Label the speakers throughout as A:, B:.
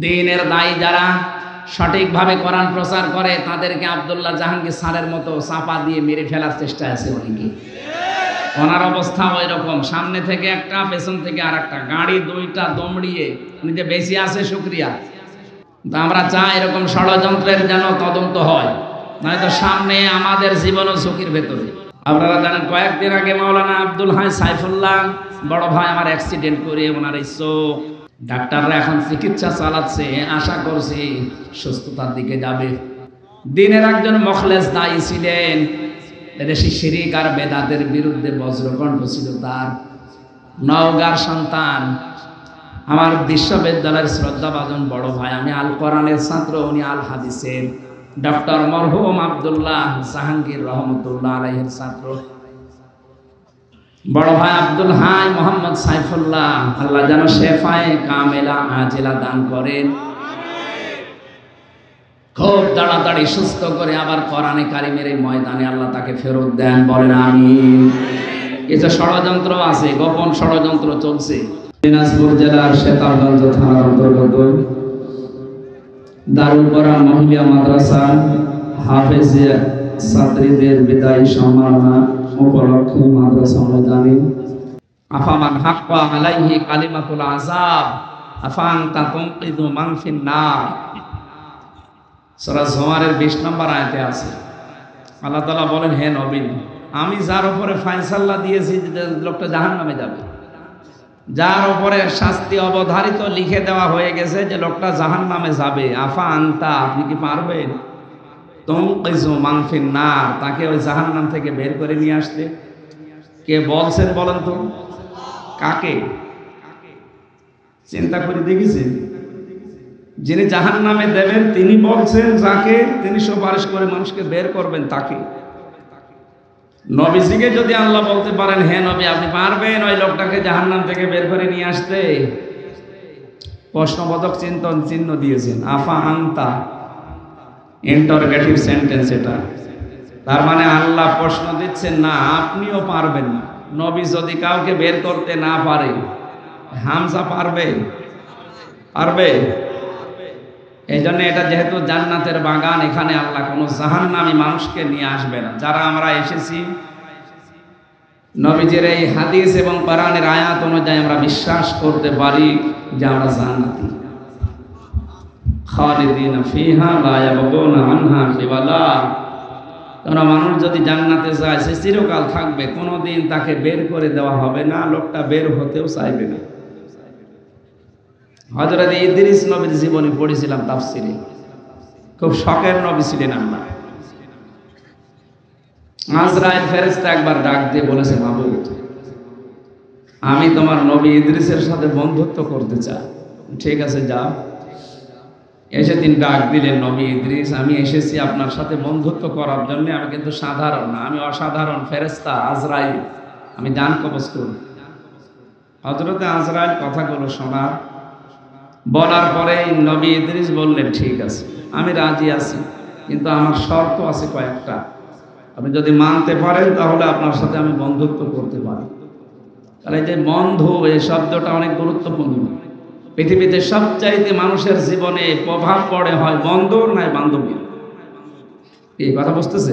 A: দ্বীনের দায়ী যারা সঠিকভাবে কোরআন প্রচার করে তাদেরকে আব্দুল্লাহ জাহাঙ্গীর স্যারের মতো চাপা দিয়ে মেরে ফেলার চেষ্টা আছে অনেকে। ওনার অবস্থা ওই রকম, সামনে থেকে একটা পেছন থেকে আর একটা, গাড়ি দুইটা দমড়িয়ে উনি যে বেশি আছে শুকরিয়া। তা আমরা চাই এরকম ষড়যন্ত্রের যেন তদন্ত হয়, নয়তো সামনে আমাদের জীবনও ঝুঁকির ভেতরে। আপনারা জানেন কয়েকদিন আগে মাওলানা আব্দুল হাই সাইফুল্লাহ বড় ভাই আমার অ্যাক্সিডেন্ট করে ওনার এই চোখ, ডাক্তাররা এখন চিকিৎসা চালাচ্ছে, আশা করছি সুস্থতার দিকে যাবে। দিনের একজন মখলেস দায়ী ছিলেন, দেশি শিরিক আর বেদাতের বিরুদ্ধে বজ্রকণ্ঠ ছিল তার। নওগাঁর সন্তান, আমার বিশ্ববিদ্যালয়ের শ্রদ্ধাভাজন বড় ভাই, আমি আল কোরআনের ছাত্র, উনি আল হাদিসের, ডক্টর মরহুম আব্দুল্লাহ জাহাঙ্গীর রহমতুল্লাহ আলাইহির ছাত্র। বড় ভাই আব্দুল হাই মোহাম্মদ সাইফুল্লাহ, আল্লাহ যেন শেফায়ে কামেলা আজিলা দান করেন, খুব তাড়াতাড়ি সুস্থ করে আবার কোরআনে কারিমের এই ময়দানে আল্লাহ তাকে ফেরত দেন, বলেন আমিন। এই যে ষড়যন্ত্র আছে, গোপন ষড়যন্ত্র চলছে। দিনাজপুর জেলার শেতাবগঞ্জ থানার অন্তর্গত দারুল কোরআন মহিলা মাদ্রাসা হাফেজিয়া ছাত্রীদের বিদায়ী সম্মাননা উপলক্ষে মাদ্রাসা ময়দানে আফামান হাক্কা আলাইহি কালিমাতুল আযাব আফান্তা তুনকিযু মান ফিন নার, সূরা জুমারের 20 নম্বর আয়াতে আছে। আল্লাহ তাআলা বলেন, হে নবী, আমি যার উপরে ফয়সালা দিয়েছি যে লোকটা জাহান্নামে যাবে, যার উপরে শাস্তি অবধারিত লিখে দেওয়া হয়ে গেছে যে লোকটা জাহান্নামে যাবে, আফা আনতা, আপনি কি পারবেন তুনকিযু মান ফিন নার, তাকে ওই জাহান্নাম থেকে বের করে নিয়ে আসতে? কে বলছেন বলেন তো? কাকে? চিন্তা করে দেখেছেন? যিনি জাহান্নামে দেবেন তিনি বলছেন, যাকে তিনি সুপারিশ করে মানুষকে বের করবেন তাকে। নবীজিকে যদি আল্লাহ বলতে পারেন, হে নবী আপনি পারবেন ওই লোকটাকে জাহান্নাম থেকে বের করে নিয়ে আসতে? প্রশ্নবোধক চিহ্ন দিয়েছেন, আফা আনতা, ইন্টারোগেটিভ সেন্টেন্স এটা। তার মানে আল্লাহ প্রশ্ন দিচ্ছেন, না আপনিও পারবেন না। নবী যদি কাউকে বের করতে না পারে, হামজা পারবে? পারবে? এই জন্য এটা যেহেতু জান্নাতের বাগান, এখানে আল্লাহ কোনো জাহান্নামী মানুষকে নিয়ে আসবে না। যারা আমরা এসেছি নবীজির এই হাদিস এবং কোরআনের আয়াত অনুযায়ী আমরা বিশ্বাস করতে পারি যে আমরা জান্নাতি, খালিদিনা ফিহা লা ইয়াবগুনা আনহা হিওয়ালা। কারণ মানুষ যদি জান্নাতে যায় সে চিরকাল থাকবে, কোনোদিন তাকে বের করে দেওয়া হবে না, লোকটা বের হতেও চাইবে না। হযরত ইদ্রিস নবীর জীবনী পড়েছিলাম তাফসিরে, খুব শখের নবী ছিলেন। আমরা আজরাইল ফেরেশতা একবার ডাক দিয়ে বলেছে, মাবুদ আমি তোমার নবী ইদ্রিসের সাথে বন্ধুত্ব করতে চাই। ঠিক আছে যাও। এসে তিনি ডাক দিলেন, নবী ইদ্রিস আমি এসেছি আপনার সাথে বন্ধুত্ব করার জন্য, আমি কিন্তু সাধারণ না, আমি অসাধারণ ফেরেশতা আজরাইল, আমি জান কবজ করব। হযরত আজরাইল কথাগুলো শোনার বলার পরে নবী ইদ্রিস বললেন, ঠিক আছে আমি রাজি আছি, কিন্তু আমার শর্ত আছে কয়েকটা, আপনি যদি মানতে পারেন তাহলে আপনার সাথে আমি বন্ধুত্ব করতে পারি। তাহলে যে বন্ধু এই শব্দটা অনেক গুরুত্বপূর্ণ। পৃথিবীতে সবচাইতে মানুষের জীবনে প্রভাব পড়ে হয় বন্ধুর নয় বান্ধবীর। এই কথা বুঝতেছে?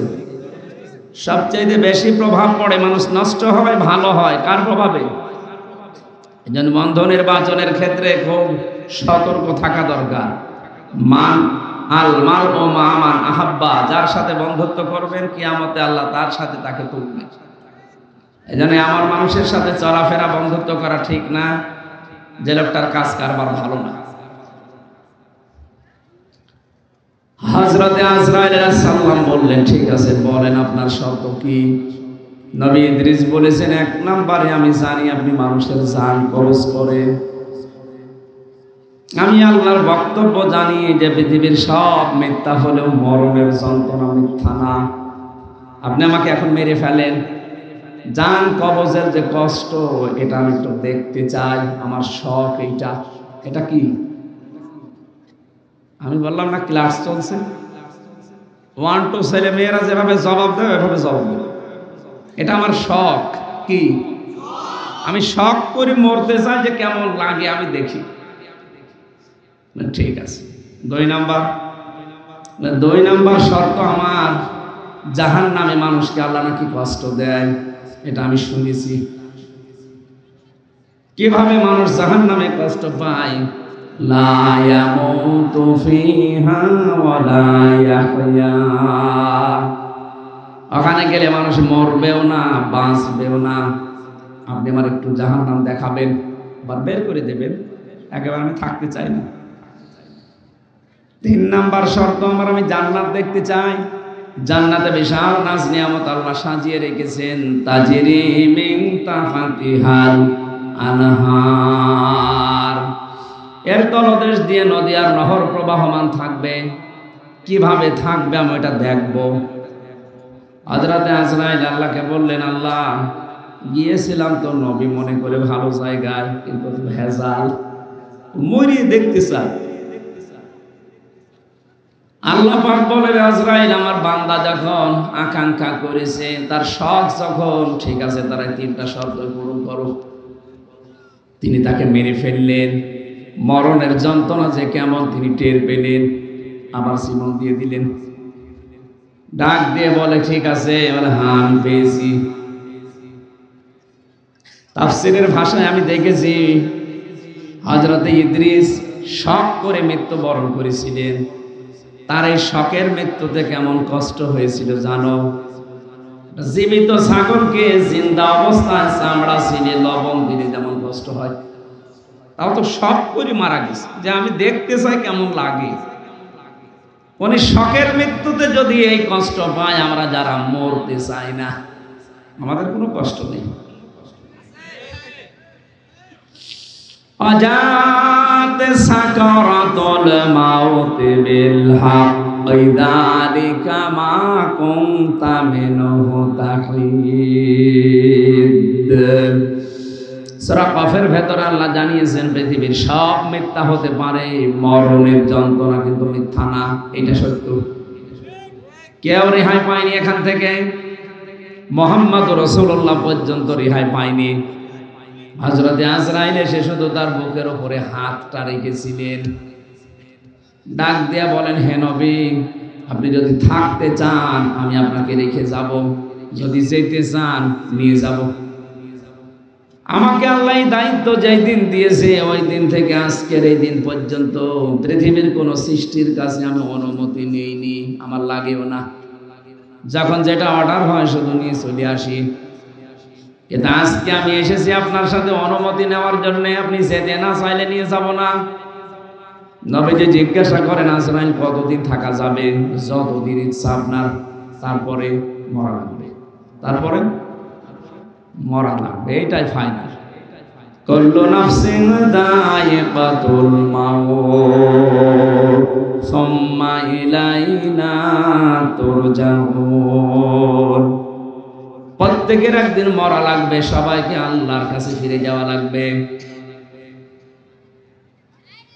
A: সবচাইতে বেশি প্রভাব পড়ে, মানুষ নষ্ট হয় ভালো হয় কার প্রভাবে? এই জন্য বন্ধু নির্বাচনের ক্ষেত্রে খুব সতর্ক থাকা দরকার। মান আল মাল ও মান আহাব্বা, যার সাথে বন্ধুত্ব করবেন কিয়ামতে আল্লাহ তার সাথে তাকে তুলবেন। এই জন্য আমার মানুষের সাথে চলাফেরা বন্ধুত্ব করা ঠিক না, যে লোকটার কাজ কারবার ভালো না। হযরতে আজরাইল আলাইহিস সালাম বললেন, ঠিক আছে বলেন আপনার শর্ত কি? নবী ইদ্রিস বলেছেন, এক নম্বরে আমি জানি আপনি মানুষের জান কবজ করেন। আমি আল্লাহর বক্তব্য জানি যে পৃথিবীর সব মিথ্যা হলেও মরণের যন্ত্রণা মিথ্যা না। আপনি আমাকে এখন মেরে ফেলেন, জান কবজের যে কষ্ট এটা আমি একটু দেখতে চাই, আমার শখ এইটা। এটা কি? আমি বললাম না ক্লাস চলছে, 1 2 ছেলে মেয়েরা যেভাবে জবাব দেয় এভাবে জবাব দেবে। এটা আমার শখ। কি? আমি শখ করে মরতে চাই যে কেমন লাগে আমি দেখি। ঠিক আছে। 2 নাম্বার শর্ত আমার, জাহান্নামে মানুষকে আল্লাহ নাকি কষ্ট দেয়, এটা আমি শুনেছি। কিভাবে মানুষ জাহান্নামে কষ্ট পায়? লা ইয়ামুতু ফিহা ওয়া লা ইয়াহইয়া। ওখানে গেলে মানুষ মরবেও না, বাঁচবেও না। আপনি আমার একটু জাহান্নাম দেখাবেন, বা বের করে দেবেন, একেবারে আমি থাকতে চাই না। 3 নাম্বার শর্ত আমার, আমি জান্নাত দেখতে চাই। জান্নাতে বিশাল নাজ নিয়ামত আল্লাহ সাজিয়ে রেখেছেন, তাজরি মিন তাহতিহাল আনহার, এর তলদেশ দিয়ে নদী আর নহর প্রবাহমান থাকবে। কিভাবে থাকবে আমি এটা দেখব। হযরতে আজরাইল আল্লাহকে বললেন, আল্লাহ গিয়েছিলাম তো নবী মনে করে ভালো জায়গায়, কিন্তু ভেজাল, মরিয়ে দেখতে চাই। আল্লাহ পাক বলেন, আজরাইল আমার বান্দা যখন আকাঙ্ক্ষা করেছে, তার শখ যখন ঠিক আছে, তারা 3টা শর্ত পূরণ করো। তিনি তাকে মেরে ফেললেন। মরণের যন্ত্রণা যে কেমন তিনি টের পেলেন, আবার জীবন দিয়ে দিলেন। ডাক দিয়ে বলে, ঠিক আছে? বলে, হ্যাঁ আমি পেয়েছি। তাফসীরের ভাষায় আমি দেখেছি হযরতে ইদ্রিস শখ করে মৃত্যুবরণ করেছিলেন। তার এই শখের মৃত্যুতে কেমন কষ্ট হয়েছিল জানো? জীবিত ছাগলকে জিন্দা অবস্থায় চামড়া ছিঁড়ে লবণ দিলে যেমন কষ্ট হয়, তাও তো শখ করে মারা গেছে, যে আমি দেখতে চাই কেমন লাগে। উনি শখের মৃত্যুতে যদি এই কষ্ট পায়, আমরা যারা মরতে চাই না, আমাদের কোনো কষ্ট নেই। অজাত সাকারাতুল মাউত বিল হক যালিকা মা কুনতা মিনহু তাহিদ। সূরা কফের ভেতরে আল্লাহ জানিয়েছেন, পৃথিবীর সব মিথ্যা হতে পারে, মরণের যন্ত্রণা কিন্তু মিথ্যা না। এটা সত্য। কেউ রেহাই পায়নি এখান থেকে, মুহাম্মদ রাসূলুল্লাহ পর্যন্ত রেহাই পায়নি। হযরতে আজরাইল এসে শুধু তার বুকের উপরে হাতটা রেখেছিলেন। ডাক দিয়া বলেন, হে নবী, আপনি যদি থাকতে চান আমি আপনাকে রেখে যাব, যদি যেতে চান নিয়ে যাব। আমাকে আল্লাহ দায়িত্ব যেই দিন দিয়েছে, ওই দিন থেকে আজকের এই দিন পর্যন্ত পৃথিবীর কোন সৃষ্টির কাছে আমি অনুমতি নেইনি, আমার লাগেও না। যখন যেটা অর্ডার হয় শুধু নিয়ে চলে আসি। কিন্তু আজকে আমি এসেছি আপনার সাথে অনুমতি নেওয়ার জন্য, আপনি যেতে না চাইলে নিয়ে যাব না। নবীজি জিজ্ঞাসা করেন, আজরাইল কতদিন থাকা যাবে? যতদিন ইচ্ছা আপনার, তারপরে মরা লাগবে। তারপরে মরা লাগবে, এইটাই ফাইনাল। কুল্লু নাফসিন যায়িকাতুল মাউত সুম্মা ইলাইনা তুরজাউন। প্রত্যেকের একদিন মরা লাগবে, সবাইকে আল্লাহর কাছে ফিরে যাওয়া লাগবে।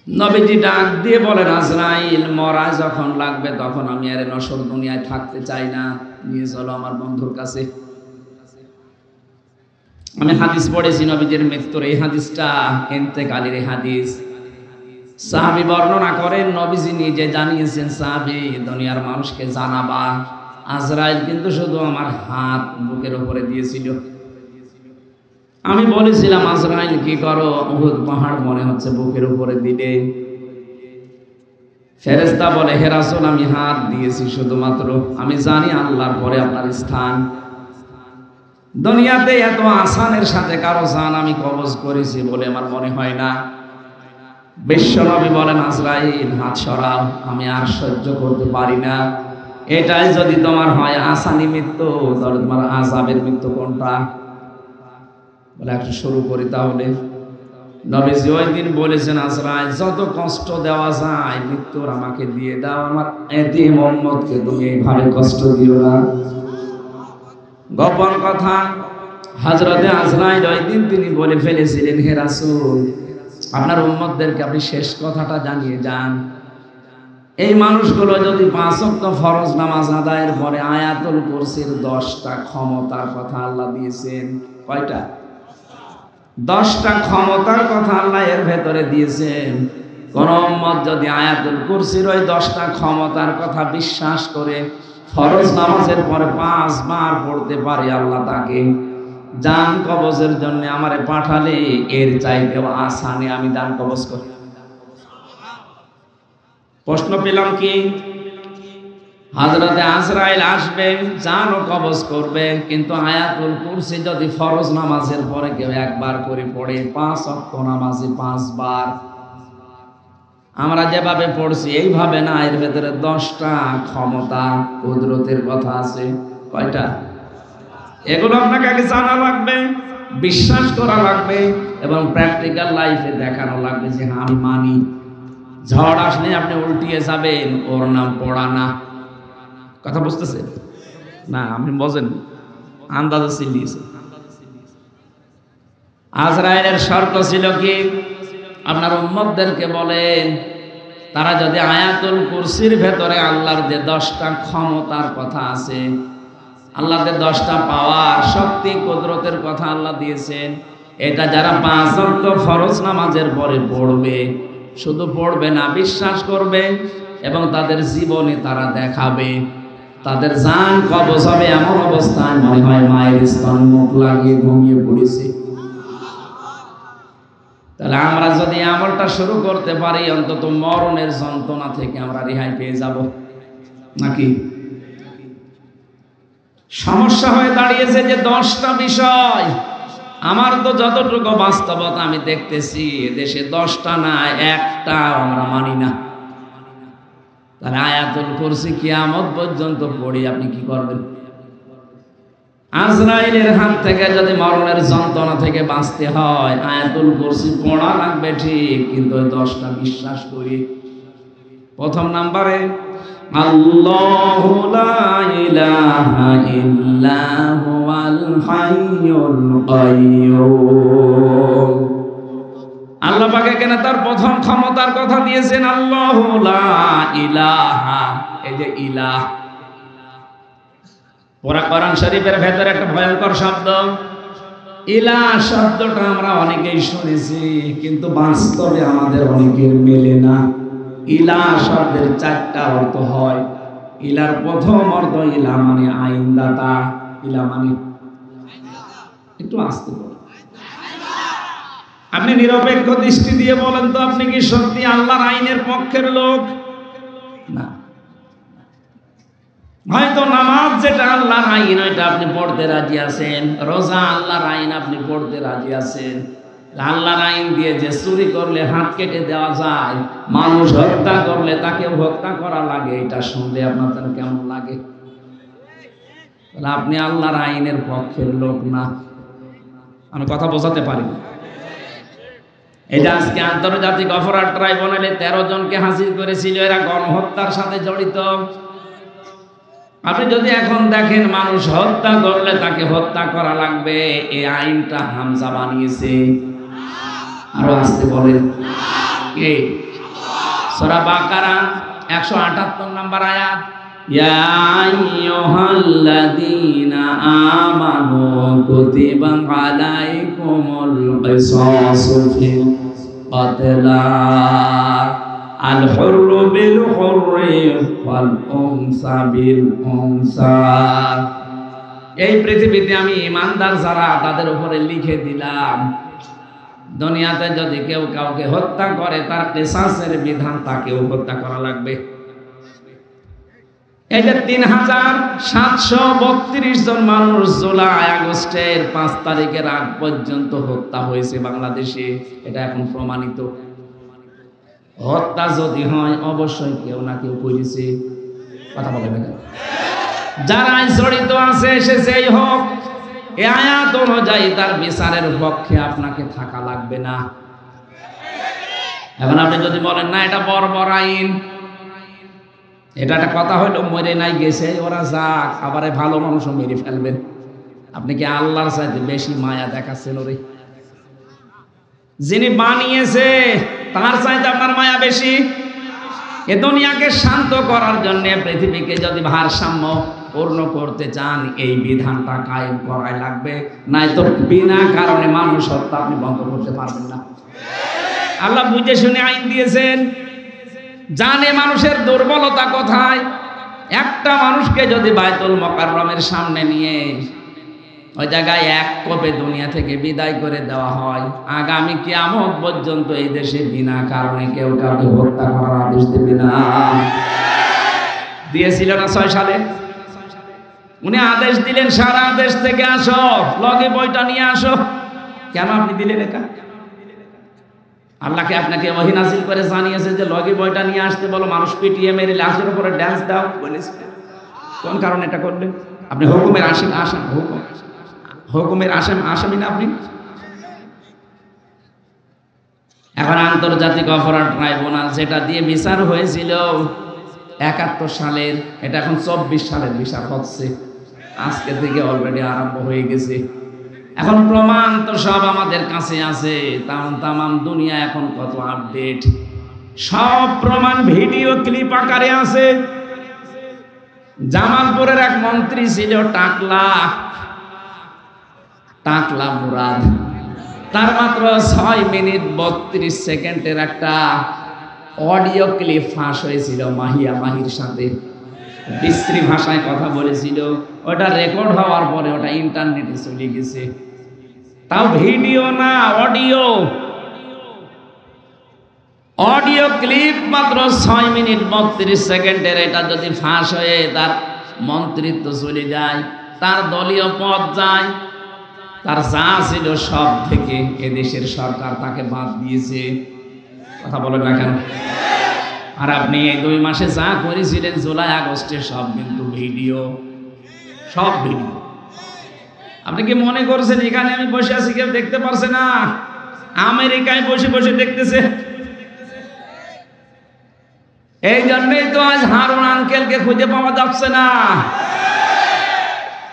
A: নবীজি ডাক দিয়ে বলেন, আজরাইল মরা যখন লাগবে তখন আমি আর নশ্বর দুনিয়ায় থাকতে চাই না, নিয়ে চলো আমার বন্ধুর কাছে। আমি হাদিস পড়েছি নবীজির মৃত্যুর, এই হাদিসটা ইন্তেকালের হাদিস। সাহাবী বর্ণনা করেন, নবীজি নিজে জানিয়েছেন, সাহাবী দুনিয়ার মানুষকে জানাবা, আজরাইল কিন্তু শুধু আমার হাত বুকের উপরে দিয়েছিল। আমি বলেছিলাম, আজরাইল কি করো? উহুদ পাহাড় মনে হচ্ছে বুকের উপরে দিলে। ফেরেশতা বলে, হে রাসূল, আমি হাত দিয়েছি শুধুমাত্র, আমি জানি আল্লাহর পরে আপনার স্থান। দুনিয়াতে এত আসানের সাথে কারো জান আমি কবজ করেছি বলে আমার মনে হয় না। বিশ্বনবী বলেন, আজরাইল হাত সরাও, আমি আর সহ্য করতে পারি না। এটাই যদি তোমার হয় আসানি মৃত্যু, তাহলে তোমার আযাবের মৃত্যু কোনটা? বলে একটু শুরু করি তাহলে। নবীজি ওই দিন বলেছেন, আজরাইল যত কষ্ট দেওয়া যায় মৃত্যুর আমাকে দিয়ে দাও, আমার এতিম উম্মতকে তুমি এইভাবে কষ্ট দিও না। গোপন কথা, হযরতে আজরাইল ওই দিন তিনি বলে ফেলেছিলেন, হে রাসূল, আপনার উম্মতদেরকে আপনি শেষ কথাটা জানিয়ে যান। এই মানুষগুলো যদি 5 ওয়াক্ত ফরজ নামাজ আদায়ের পরে আয়াতুল কুরসির 10টা ক্ষমতার কথা আল্লাহ দিয়েছেন। কয়টা? 10টা ক্ষমতার কথা আল্লাহ এর ভেতরে দিয়েছেন। কোন উম্মত যদি আয়াতুল কুরসির ওই 10টা ক্ষমতার কথা বিশ্বাস করে ফরজ নামাজের পরে 5 বার পড়তে পারে, আল্লাহ তাকে জান কবজের জন্য আমারে পাঠালে এর চাইতেও আসানে আমি দান কবজ করি। প্রশ্ন পেলাম কি? হযরতে আজরাইল আসবে, জানও কবজ করবে, কিন্তু আয়াতুল কুরসি যদি ফরজ নামাজের পরে কেউ একবার করে পড়ে, 5 ওয়াক্ত নামাজে 5 বার, আমরা যেভাবে পড়ছি এইভাবে না, এর ভেতরে 10টা ক্ষমতা কুদরতের কথা আছে। কয়টা? এগুলো আপনাকে আগে জানা লাগবে, বিশ্বাস করা লাগবে এবং প্র্যাকটিক্যাল লাইফে দেখানো লাগবে যে হ্যাঁ আমি মানি। ঝড় আসলে আপনি উল্টিয়ে যাবেন, ওর নাম পড়া না। কথা বুঝতেছেন না? আপনি বোঝেন, আন্দাজে চিল্লিয়েছে। আজরাইলের শর্ত ছিল কি? আপনার উম্মতদেরকে বলেন, তারা যদি আয়াতুল কুরসির ভেতরে আল্লাহর যে 10টা ক্ষমতার কথা আছে, আল্লাহর যে 10টা পাওয়ার, শক্তি, কুদরতের কথা আল্লাহ দিয়েছেন, এটা যারা 5 ওয়াক্ত ফরজ নামাজের পরে পড়বে, শুধু পড়বে না, বিশ্বাস করবে এবং তাদের জীবনে তারা দেখাবে, তাদের জান কবজ হবে। এমন অবস্থায় মনে হয় মায়ের স্তন মুখ লাগিয়ে ঘুমিয়ে পড়েছে। তাহলে আমরা যদি আমলটা শুরু করতে পারি, অন্তত মরণের যন্ত্রণা থেকে আমরা রেহাই পেয়ে যাব। নাকি? সমস্যা হয়ে দাঁড়িয়েছে যে 10টা বিষয়। আমার তো যতটুকু বাস্তবতা আমি দেখতেছি, দেশে 10টা না, একটা আমরা মানি না। তাহলে আয়াতুল কুরসি কিয়ামত পর্যন্ত পড়ি, আপনি কি করবেন? আজরাইলের হাত থেকে যদি মরণের যন্ত্রণা থেকে বাঁচতে হয়, আয়াতুল কুরসি পড়া লাগবে ঠিক, কিন্তু ওই 10টা বিশ্বাস করি। প্রথম নাম্বারে, আল্লাহু লা ইলাহা ইল্লা হুয়াল হাইয়ুল কাইয়্যুম। আল্লাহ পাক এখানে তার প্রথম ক্ষমতার কথা দিয়েছেন, আল্লাহু লা ইলাহা। এই যে ইলাহ, পুরা কোরআন শরীফের ভেতরে একটা ভয়ঙ্কর শব্দ ইলাহ শব্দটা আমরা অনেকেই শুনেছি, কিন্তু বাস্তবে আমাদের অনেকের মেলে না। ইলাহ শব্দের 4টা অর্থ হয়। ইলার প্রথম অর্থ, ইলাহ মানে আইনদাতা। ইলাহ মানে, একটু আস্তে বলুন, আপনি নিরপেক্ষ দৃষ্টি দিয়ে বলেন তো, আপনি কি সত্যি আল্লাহর আইনের পক্ষের লোক? না। হয়তো নামাজ যেটা আল্লাহর আইন, ওইটা আপনি পড়তে রাজি আছেন, রোজা আল্লাহর আইন আপনি পড়তে রাজি আছেন। আল্লাহর আইন দিয়ে যে চুরি করলে হাত কেটে দেওয়া যায়, মানুষ হত্যা করলে তাকে হত্যা করা লাগে, এটা শুনলে আপনার কেমন লাগে? আপনি আল্লাহর আইনের পক্ষের লোক না। আমি কথা বোঝাতে পারি না? এই যে আজকে আন্তর্জাতিক অপরাধ ট্রাইব্যুনালে 13 জনকে হাজির করেছিল, এরা গণহত্যার সাথে জড়িত। আপনি যদি এখন দেখেন মানুষ হত্যা করলে তাকে হত্যা করা লাগবে, এই আইনটা হামজা বানিয়েছে। আরো আসতে বলেন কে? সূরা বাকারা 178 নম্বর আয়াত, ইয়া আইয়ুহাল্লাযীনা আমানু কুতিবা আলাইকুমুল কিসাসু ফিল কাতলা আল হুররু বিল হুররি ওয়াল উনসা বিল উনসা। এই পৃথিবীতে আমি ঈমানদার যারা, তাদের উপরে লিখে দিলাম, দুনিয়াতে যদি কেউ কাউকে হত্যা করে, তার কিসাসের বিধান, তাকেও হত্যা করা লাগবে। এই যে 3732 জন মানুষ জুলাই আগস্টের 5 তারিখের আগ পর্যন্ত হত্যা হয়েছে বাংলাদেশে, এটা এখন প্রমাণিত। হত্যা যদি হয়, অবশ্যই কেউ না কেউ করেছে। কথা বলে না, যারা জড়িত আছে সে যেই হোক, এই আয়াত অনুযায়ী তার বিচারের পক্ষে আপনাকে থাকা লাগবে না। এখন আপনি যদি বলেন না এটা বর্বর আইন, এটা একটা কথা হইলো, মরে নাই গেছে, ওরা যাক, আবার ভালো মানুষও মেরে ফেলবেন। আপনি কি আল্লাহর চাইতে বেশি মায়া দেখাচ্ছেন ওরে? যিনি বানিয়েছে তার চাইতে আপনার মায়া বেশি। এ দুনিয়াকে শান্ত করার জন্য, পৃথিবীকে যদি ভারসাম্য পূর্ণ করতে চান, এই বিধানটা কায়েম করাই লাগবে, নাই তো বিনা কারণে মানুষ হত্যা আপনি বন্ধ করতে পারবেন না। আল্লাহ বুঝে শুনে আইন দিয়েছেন, জানে মানুষের দুর্বলতা কোথায়। একটা মানুষকে যদি বায়তুল মুকাররমের সামনে নিয়ে ওই জায়গায় এক কোপে দুনিয়া থেকে বিদায় করে দেওয়া হয়, আগামী কিয়ামত পর্যন্ত এই দেশে বিনা কারণে কেউ কাউকে হত্যা করার আদেশ দেবে না। দিয়েছিল না 6 সালে? উনি আদেশ দিলেন, সারা দেশ থেকে আসো, লগে বইটা নিয়ে আসো। কেন আপনি দিলেন এটা? আল্লাহকে আপনাকে ওহী নাযিল করে জানিয়েছে যে লগে বইটা নিয়ে আসতে বলো, মানুষ পিটিয়ে মেরে লাশের উপরে ড্যান্স দাও বলেছে। কোন কারণে এটা করলেন? আপনি হুকুমের আসামি না আপনি? এখন আন্তর্জাতিক অপরাধ ট্রাইব্যুনাল যেটা দিয়ে বিচার হয়েছিল 71 সালের, এটা এখন 24 সালের বিচার হচ্ছে। আজকে থেকে অলরেডি আরম্ভ হয়ে গেছে। এখন প্রমাণ তো সব আমাদের কাছে আছে, তামাম দুনিয়া এখন কত আপডেট, সব প্রমাণ ভিডিও ক্লিপ আকারে আছে। জামালপুরের এক মন্ত্রী ছিল টাকলা মুরাদ, তার মাত্র 6 মিনিট 32 সেকেন্ডের একটা অডিও ক্লিপ ফাঁস হয়েছিল মাহির সাথে। বিশ্রী ভাষায় কথা বলেছিল, ওটা রেকর্ড হওয়ার পরে ওটা ইন্টারনেটে চলে গেছে। তাও ভিডিও না, অডিও ক্লিপ মাত্র 6 মিনিট 32 সেকেন্ডের। এটা যদি ফাঁস হয়ে তার মন্ত্রিত্ব চলে যায়, তার দলীয় পদ যায়, তার যা ছিল সব থেকে এদেশের সরকার তাকে বাদ দিয়েছে। কথা বলেন না কেন? আর আপনি এই 2 মাসে যা করেছিলেন জুলাই আগস্টে, সব কিন্তু ভিডিও, সব ভিডিও। আপনি কি মনে করছেন এখানে আমি বসে আছি কেউ দেখতে পারছে না? আমেরিকায় বসে বসে দেখতেছে। এই জন্যই তো আজ হারুন আঙ্কেলকে খুঁজে পাওয়া যাচ্ছে না।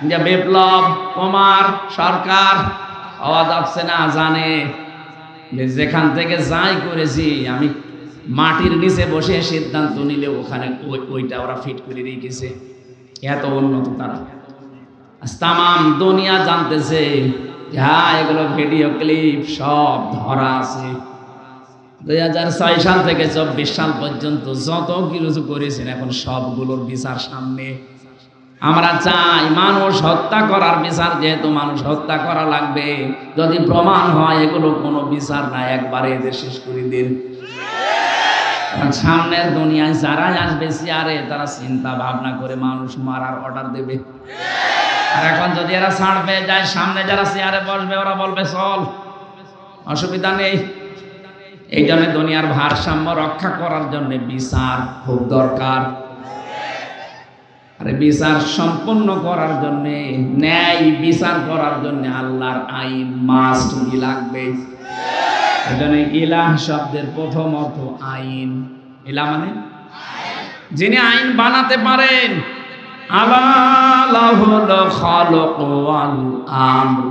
A: যে বিপ্লব কুমার সরকার পাওয়া যাচ্ছে না, জানে যে যেখান থেকে যাই করেছি আমি মাটির নিচে বসে সিদ্ধান্ত নিলে ওখানে ওইটা ওরা ফিট করে রেখেছে। এত উন্নত তারা। তামাম দুনিয়া জানতেছে, হ্যাঁ এগুলো ভিডিও ক্লিপ সব ধরা আছে। 2006 সাল থেকে 24 সাল পর্যন্ত যত কিছু করেছেন এখন সবগুলোর বিচার সামনে। আমরা চাই মানুষ হত্যা করার বিচার, যেহেতু মানুষ হত্যা করা লাগবে, যদি প্রমাণ হয় এগুলো কোনো বিচার নাই, একবারে এদের শেষ করে দিন। সামনের দুনিয়ায় যারাই আসবে চেয়ারে, তারা চিন্তা ভাবনা করে মানুষ মারার অর্ডার দেবে। আর এখন যদি এরা ছাড় পেয়ে যায়, সামনে যারা চেয়ারে বসবে ওরা বলবে চল, অসুবিধা নেই। এই জন্য দুনিয়ার ভারসাম্য রক্ষা করার জন্য বিচার খুব দরকার। আর বিচার সম্পন্ন করার জন্য, ন্যায় বিচার করার জন্য আল্লাহর আইন মাস্ট বি লাগবে। এই জন্য ইলাহ শব্দের প্রথম অর্থ আইন। ইলাহ মানে যিনি আইন বানাতে পারেন। আলাহুল খালক ওয়াল আমর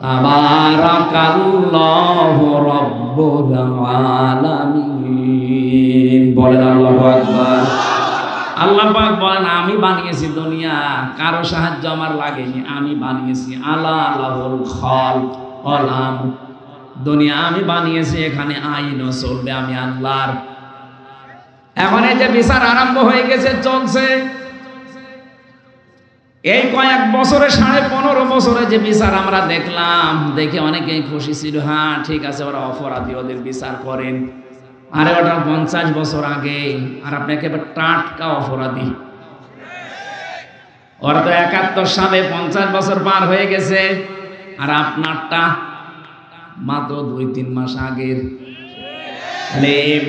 A: তাবারাকাল্লাহু রাব্বুল আলামিন। বলেন আল্লাহু আকবার। আল্লাহ পাক বলেন আমি বানিয়েছি দুনিয়া, কারো সাহায্য আমার লাগেনি, আমি বানিয়েছি। আলাহুল খালক ওয়াল আমর, দুনিয়া আমি বানিয়েছি, এখানে আইনও চলবে আমি আল্লাহর। এখন এই যে বিচার আরম্ভ হয়ে গেছে, চলছে। এই কয়েক বছরে 15.5 বছরে যে বিচার আমরা দেখলাম, দেখে অনেকেই খুশি ছিল। হ্যাঁ ঠিক আছে, ওরা অপরাধী, ওদের বিচার করেন। আরে ওটা 50 বছর আগে, আর আপনি একেবারে টাটকা অপরাধী। ওরা তো 71 সালে 50 বছর পার হয়ে গেছে, আর আপনারটা মাত্র 2-3 মাস আগের।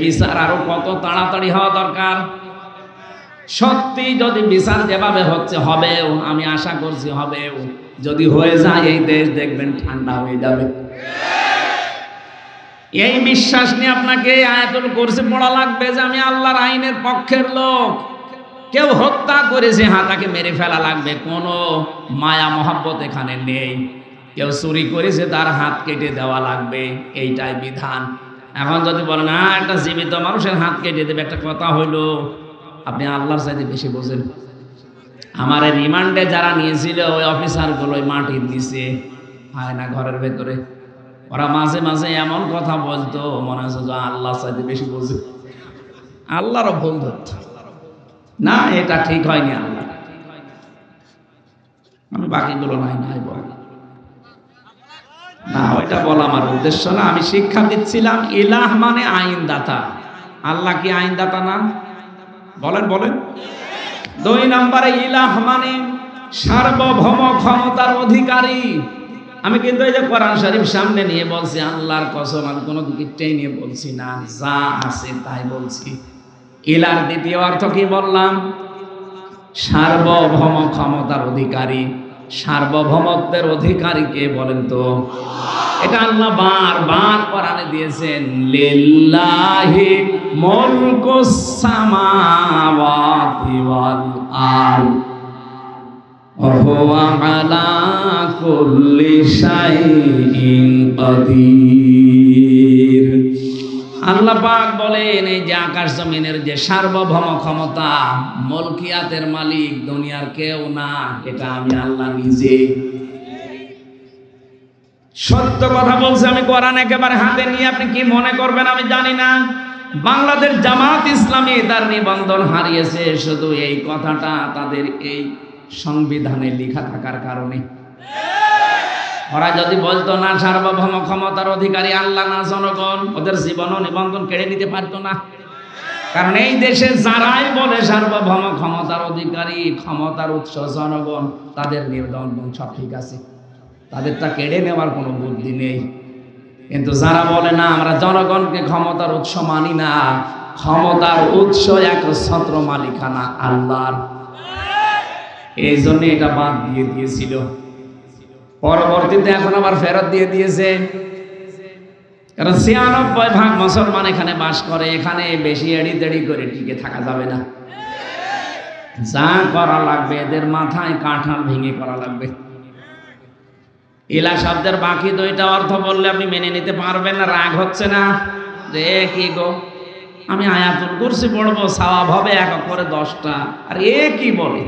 A: বিচার আরো কত তাড়াতাড়ি হওয়া দরকার। সত্যি যদি বিচার যেভাবে হচ্ছে হবেও, আমি আশা করছি হবেও, যদি হয়ে যায় এই দেশ দেখবেন ঠান্ডা হয়ে যাবে। এই বিশ্বাস নিয়ে আপনাকে আয়াতুল কুরসি পড়া লাগবে যে আমি আল্লাহর আইনের পক্ষের লোক। কেউ হত্যা করেছে, হ্যাঁ তাকে মেরে ফেলা লাগবে, কোনো মায়া মহাব্বত এখানে নেই। কেউ চুরি করেছে, তার হাত কেটে দেওয়া লাগবে, এইটাই বিধান। এখন যদি বলেন হ্যাঁ একটা জীবিত মানুষের হাত কেটে দেবে, একটা কথা হইলো, আপনি আল্লাহর চাইতে বেশি বোঝেন। আমার রিমান্ডে যারা নিয়েছিল ওই অফিসারগুলো মাটির নিচে হয় না, ঘরের ভেতরে ওরা মাঝে মাঝে এমন কথা বলতো মনে হচ্ছে যে আল্লাহ চাইতে বেশি বোঝে, আল্লাহরও ভুল ধরত না, এটা ঠিক হয়নি আল্লাহ। আমি বাকিগুলো নাই বল না, ওইটা বলা আমার উদ্দেশ্য না। আমি শিক্ষা দিচ্ছিলাম ইলাহ মানে আইনদাতা। আল্লাহ কি আইনদাতা না? বলেন বলেন। 2 নম্বরে ইলাহ মানে সার্বভৌম ক্ষমতার অধিকারী। আমি কিন্তু এই যে কোরআন শরীফ সামনে নিয়ে বলছি, আল্লাহর কসম আমি কোনো দিকে টেনে বলছি না, যা আছে তাই বলছি। ইলার দ্বিতীয় অর্থ কি বললাম? সার্বভৌম ক্ষমতার অধিকারী। সার্বভৌমত্বের অধিকারী কে বলেন তো? এটা আল্লাহ বারবার কোরআনে দিয়েছেন, লিল্লাহি মুলকুস সামাওয়াতি ওয়াল আরদ ওয়া হুয়া আলা কুল্লি শাইইন কাদির। আল্লাহ পাক বলেন এই যে আকাশ জমিনের যে সার্বভৌম ক্ষমতা, মুলকিয়াতের মালিক দুনিয়ার কেউ না, এটা আমি আল্লাহ নিজে। সত্য কথা বলছি আমি, কোরআন একেবারে হাতে নিয়ে আপনি কি মনে করবেন আমি জানি না। বাংলাদেশ জামাত ইসলামী তার নিবন্ধন হারিয়েছে শুধু এই কথাটা তাদের এই সংবিধানে লেখা থাকার কারণে। ওরা যদি বলতো না সার্বভৌম ক্ষমতার অধিকারী আল্লাহ না জনগণ, ওদের জীবনও নিবন্ধন কেড়ে নিতে পারতো না। কারণ এই দেশে যারাই বলে সার্বভৌম ক্ষমতার অধিকারী, ক্ষমতার উৎস জনগণ, তাদের নিবন্ধন সব ঠিক আছে, তাদেরটা কেড়ে নেওয়ার কোনো বুদ্ধি নেই। কিন্তু যারা বলে না আমরা জনগণকে ক্ষমতার উৎস মানি না, ক্ষমতার উৎস একচ্ছত্র মালিকানা আল্লাহর, এই জন্য এটা বাদ দিয়ে দিয়েছিল। পরবর্তীতে এখন আবার ফেরত দিয়ে দিয়েছে। কারণ ৯৬% মুসলমান এখানে বাস করে, এখানে বেশি এড়ি করে টিকে থাকা যাবে না। যা করা লাগবে এদের মাথায় কাঁঠাল ভেঙে করা লাগবে। ইলা শব্দের বাকি 2টা অর্থ বললে আপনি মেনে নিতে পারবেন না, রাগ হচ্ছে না যে কি গো আমি আয়াতুল কুরসি পড়বো সওয়াব হবে 1 করে 10টা, আর এ কি বলে?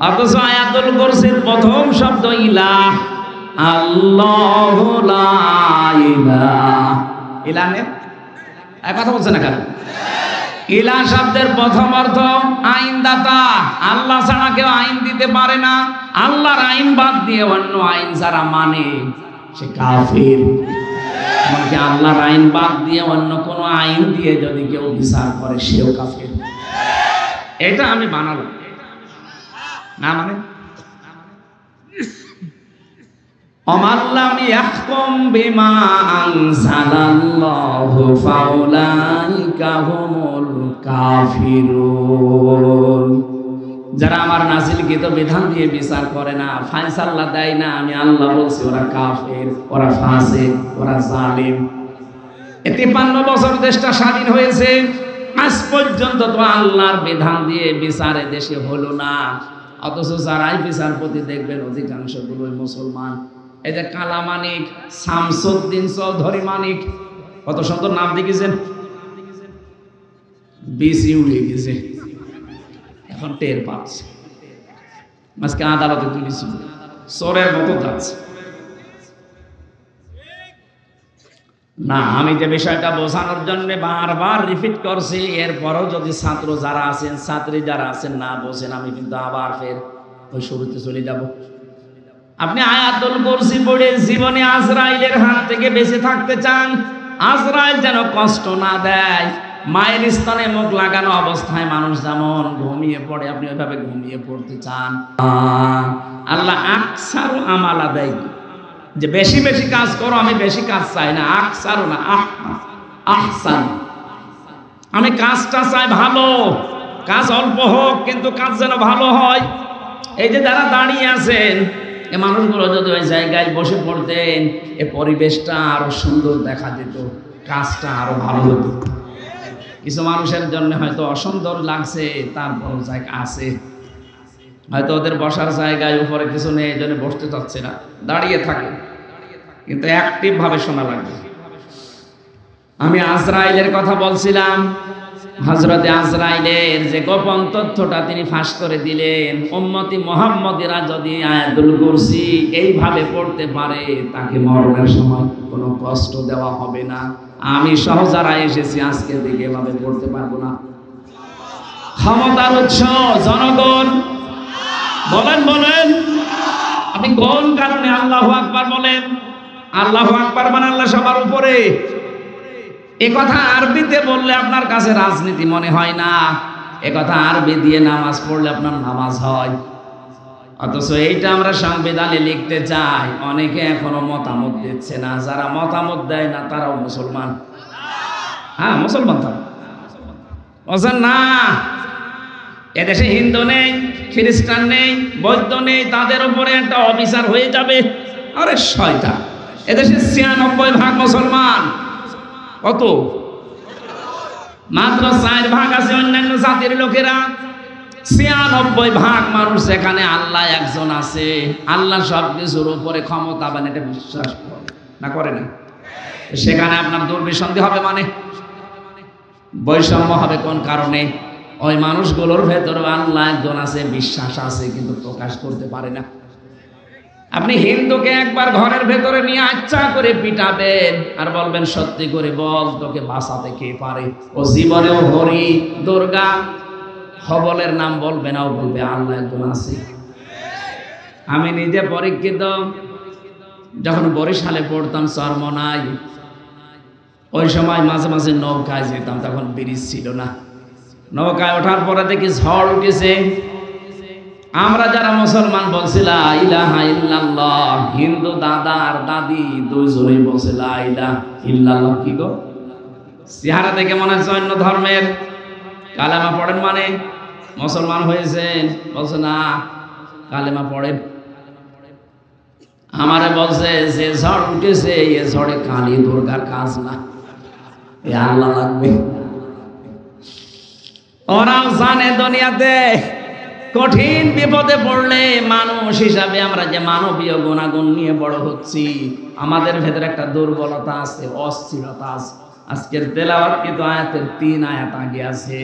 A: অথচ আয়াতুল কুরসির প্রথম শব্দ ইলাহ, আল্লাহু লা ইলাহা ইলানে কথা বলছে না কেন? ইলাহ শব্দের প্রথম অর্থ আইনদাতা। আল্লাহ ছাড়া কেউ আইন দিতে পারে না। আল্লাহর আইন বাদ দিয়ে অন্য আইন যারা মানে সে কাফির। এমনকি আল্লাহর আইন বাদ দিয়ে অন্য কোনো আইন দিয়ে যদি কেউ বিচার করে সেও কাফির। এটা আমি বানালাম না, মানে অমাল্লাম ইয়াহকুম বিমা আনজালাল্লাহু ফাউলাইকা হুমুল কাফিরুন। যারা আমার নাযিলকৃত বিধান দিয়ে বিচার করে না, ফয়সালা দেয় না, আমি আল্লাহ বলছি ওরা কাফির, ওরা ফাসিক, ওরা জালিম। 53 বছর দেশটা স্বাধীন হয়েছে, আজ পর্যন্ত তো আল্লাহর বিধান দিয়ে বিচারে দেশে হলো না। অথচ যারাই বিচারপতি দেখবেন অধিকাংশগুলোই মুসলমান। এই যে কালা মানিক, শামসুদ্দিন চৌধুরী মানিক, কত সুন্দর নাম দেখেছেন, বিসি উড়ে গেছে, এখন টের পাচ্ছে। আজকে আদালতে তুলেছি, চোরের মতো যাচ্ছে না। আমি যে বিষয়টা বোঝানোর জন্য বারবার রিপিট করছি, এরপরও যদি ছাত্র যারা আছেন, ছাত্রী যারা আছেন না বোঝেন, আমি কিন্তু আবার ফের ওই শুরুতে চলে যাব। আপনি আয়াতুল কুরসি পড়ে জীবনে আজরাইলের হাত থেকে বেঁচে থাকতে চান, আজরাইল যেন কষ্ট না দেয়। মায়ের স্তনে মুখ লাগানো অবস্থায় মানুষ যেমন ঘুমিয়ে পড়ে, আপনি ওইভাবে ঘুমিয়ে পড়তে চান। আল্লাহ আকসারু আমালা দেয়, যে বেশি বেশি কাজ করো, আমি বেশি কাজ চাই না, আকসারু না আহসান। আমি কাজটা চাই ভালো, কাজ অল্প হোক কিন্তু কাজ যেন ভালো হয়। এই যে যারা দাঁড়িয়ে আছেন, এ মানুষগুলো যদি ওই জায়গায় বসে পড়তেন, এ পরিবেশটা আরো সুন্দর দেখা যেত, কাজটা আরো ভালো হতো। কিছু মানুষের জন্য হয়তো অসুন্দর লাগছে, তারপর জায়গা আছে, হয়তো ওদের বসার জায়গায় উপরে কিছু নেই, এই জন্য বসতে চাচ্ছে না, দাঁড়িয়ে থাকে, কিন্তু অ্যাক্টিভ ভাবে শোনা লাগবে। আমি আজরাইলের কথা বলছিলাম, হযরতে আজরাইলের যে গোপন তথ্যটা তিনি ফাঁস করে দিলেন, উম্মতি মুহাম্মদীরা যদি আয়াতুল কুরসি এইভাবে পড়তে পারে তাকে মরণের সময় কোনো কষ্ট দেওয়া হবে না। আমি সহ যারা এসেছি আজকে থেকে এভাবে পড়তে পারবো না। ক্ষমতার উৎস জনগণ, বলেন বলেন আপনি কোন কারণে আল্লাহু আকবার বলেন? আল্লাহু আকবার মানে আল্লাহ সবার উপরে। এ কথা আরবিতে বললে আপনার কাছে রাজনীতি মনে হয় না, এ কথা আরবি দিয়ে নামাজ পড়লে আপনার নামাজ হয়। অথচ এইটা আমরা সংবিধানে লিখতে চাই, অনেকে এখনো মতামত দিচ্ছে না। যারা মতামত দেয় না তারাও মুসলমান। হ্যাঁ মুসলমান, তারা বলছেন না এদেশে হিন্দু নেই, খ্রিস্টান নেই, বৌদ্ধ নেই, তাদের উপরে একটা অবিচার হয়ে যাবে। আরে শয়তান, এদেশে ৯৬% মুসলমান। কত? মাত্র 4% আছে অন্যান্য জাতির লোকেরা। ৯৬% মানুষ এখানে আল্লাহ একজন আছে, আল্লাহ সবকিছুর উপরে ক্ষমতাবান, এটা বিশ্বাস করে না? করে না? সেখানে আপনার দুর্বিসন্ধি হবে, মানে বৈষম্য হবে কোন কারণে? ওই মানুষগুলোর ভেতরে আল্লাহ একজন আছে, বিশ্বাস আছে, কিন্তু প্রকাশ করতে পারে না। আপনি হিন্দুকে একবার ঘরের ভেতরে নিয়ে আচ্ছা করে পিটাবেন আর বলবেন সত্যি করে বল তোকে বাঁচাতে কে পারে? ও জীবনেও হরি, দুর্গা, হবলের নাম বলবে না, ও বলবে আল্লাহ একজন আছে। আমি নিজে পরীক্ষিত। যখন বরিশালে পড়তাম চরমনাই, ওই সময় মাঝে মাঝে নৌকায় যেতাম, তখন ব্রিজ ছিল না। নৌকায় ওঠার পরে দেখি ঝড় উঠেছে। আমরা যারা মুসলমান বলছিলাম ইলাহা ইল্লাল্লাহ, হিন্দু দাদা আর দাদি দুইজনেই বলছে লা ইলাহা ইল্লাল্লাহ। কি গো, চেহারা দেখে মনে হচ্ছে অন্য ধর্মের। কালেমা পড়েন মানে মুসলমান হয়েছেন? বলছে না, কালেমা পড়েন। আমারে বলছে যে ঝড় উঠেছে এ ঝড়ে কালী দুর্গার কাজ না, এ আল্লাহ লাগবে। ওরাও জানে দুনিয়াতে কঠিন বিপদে পড়লে মানুষ হিসাবে আমরা যে মানবীয় গুণাগুণ নিয়ে বড় হচ্ছি, আমাদের ভেতরে একটা দুর্বলতা আছে, অস্থিরতা আছে। আজকের তেলাওয়াত কিন্তু আয়াতের ৩ আয়াত আগে আছে,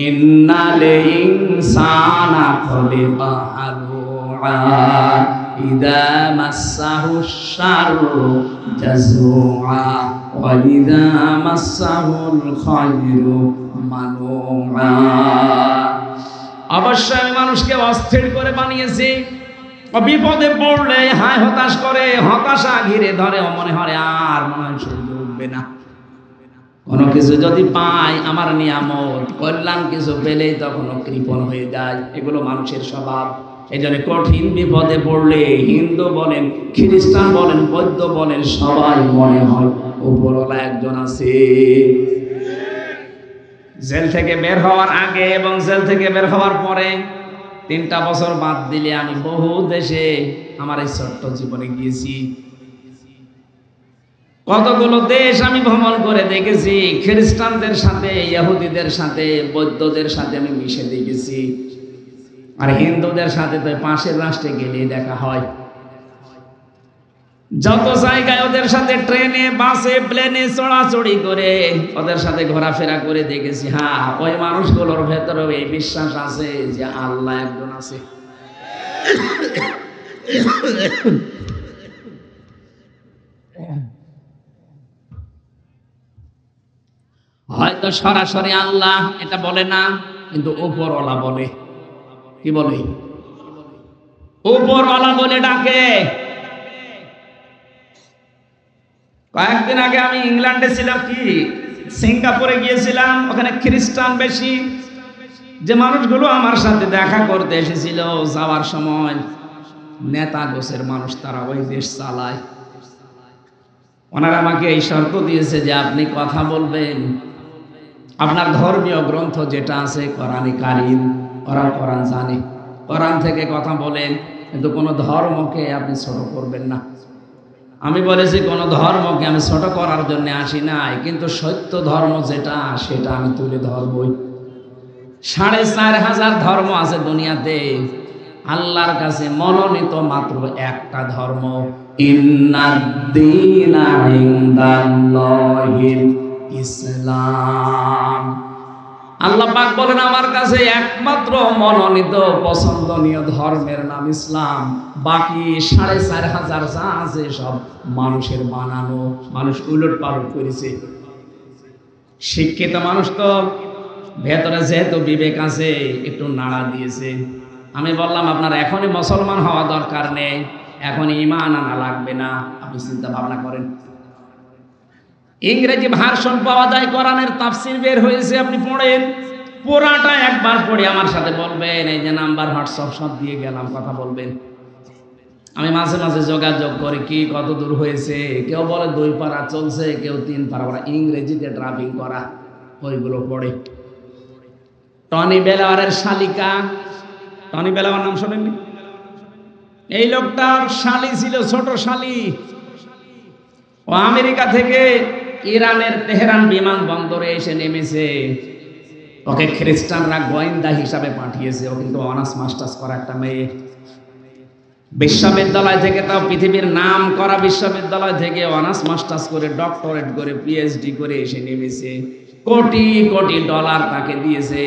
A: ইন্নাল ইনসানা খুলিকা হালুআ ইযা মাসসাহু শাররু জাজুআ ওয়া ইযা মাসসাহুল খায়রু মানুআ। অবশ্যই আমি মানুষকে অস্থির করে বানিয়েছি। বিপদে পড়লে হায় হতাশ করে, হতাশা ঘিরে ধরে, মনে হয় আর মনে হয় সূর্য উঠবে না। কোনো কিছু যদি পাই, আমার নিয়ামত কল্যাণ কিছু পেলেই তখন কৃপণ হয়ে যায়। এগুলো মানুষের স্বভাব। এই জন্য কঠিন বিপদে পড়লে হিন্দু বলেন, খ্রিস্টান বলেন, বৌদ্ধ বলেন, সবাই মনে হয় উপরওয়ালা একজন আছে। জেল থেকে বের হওয়ার আগে এবং জেল থেকে বের হওয়ার পরে 3টা বছর বাদ দিলে আমি বহু দেশে আমার এই ছোট্ট জীবনে গিয়েছি। কতগুলো দেশ আমি ভ্রমণ করে দেখেছি। খ্রিস্টানদের সাথে, ইহুদিদের সাথে, বৌদ্ধদের সাথে আমি মিশে দেখেছি। আর হিন্দুদের সাথে তো পাশের রাষ্ট্রে গেলেই দেখা হয়। যত জায়গায় ওদের সাথে ট্রেনে, বাসে, প্লেনে চড়াচড়ি করে ওদের সাথে ঘোরাফেরা করে দেখেছি। হ্যাঁ, ওই মানুষগুলোর ভেতরে এই বিশ্বাস আছে যে আল্লাহ একজন আছে। হয়তো সরাসরি আল্লাহ এটা বলে না, কিন্তু উপরওয়ালা বলে। কি বলে? উপরওয়ালা বলে ডাকে। কয়েকদিন আগে আমি ইংল্যান্ডে ছিলাম, কি সিঙ্গাপুরে গিয়েছিলাম। ওখানে খ্রিস্টান বেশি। যে মানুষগুলো আমার সাথে দেখা করতে এসেছিল, যাওয়ার সময় নেতা গোছের মানুষ, তারা ওই দেশ চালায়। ওনারা আমাকে এই শর্ত দিয়েছে যে আপনি কথা বলবেন আপনার ধর্মীয় গ্রন্থ যেটা আছে কোরআনে কারীম, ওরা কোরআন জানে, কোরআন থেকে কথা বলেন, কিন্তু কোনো ধর্মকে আপনি ছোট করবেন না। আমি বলেছি কোনো ধর্মকে আমি ছোট করার জন্য আসি নাই, কিন্তু সত্য ধর্ম যেটা সেটা আমি তুলে ধরবই। ৪,৫০০ ধর্ম আছে দুনিয়াতে, আল্লাহর কাছে মনোনীত মাত্র একটা ধর্ম, ইন্নাদ-দীনা ইনদাল্লাহিল ইসলাম। আল্লাহ পাক বলেন আমার কাছে একমাত্র মনোনীত পছন্দনীয় ধর্মের নাম ইসলাম, বাকি 4,500 যা আছে সব মানুষের বানানো, মানুষ উলট পালট করেছে। শিক্ষিত মানুষ তো ভেতরে যেহেতু বিবেক আছে একটু নাড়া দিয়েছে। আমি বললাম আপনার এখনই মুসলমান হওয়া দরকার নেই, এখন ঈমান আনা লাগবে না, আপনি চিন্তা ভাবনা করেন। ইংরেজি ভার্সন পাওয়া যায়, কোরআনের তাফসীর বের হয়েছে, আপনি পড়েন, পুরাটা একবার পড়ে আমার সাথে বলবেন। এই যে নাম্বার হোয়াটসঅ্যাপ সব দিয়ে গেলাম, কথা বলবেন। আমি মাঝে মাঝে যোগাযোগ করি, কি কত দূর হয়েছে, কেউ বলে 2 পারা চলছে, কেউ 3 পারা। ওরা ইংরেজিতে ড্রাইভিং করা, ওইগুলো পড়ে। টনি বেলাওয়ারের শালিকা, টনি বেলাওয়ার নাম শোনেননি? এই লোকটার শালি ছিল, ছোট শালি। ও আমেরিকা থেকে ইরানের তেহরান বিমানবন্দরে এসে নেমেছে। ওকে খ্রিস্টানরা গোয়েন্দা হিসাবে পাঠিয়েছে। ও কিন্তু অনার্স মাস্টার্স করা একটা মেয়ে। বিশ্ববিদ্যালয় থেকে, তাও পৃথিবীর নাম করা বিশ্ববিদ্যালয় থেকে অনার্স মাস্টার্স করে, ডক্টরেট করে, পিএইচডি করে এসে নেমেছে। কোটি কোটি ডলার তাকে দিয়েছে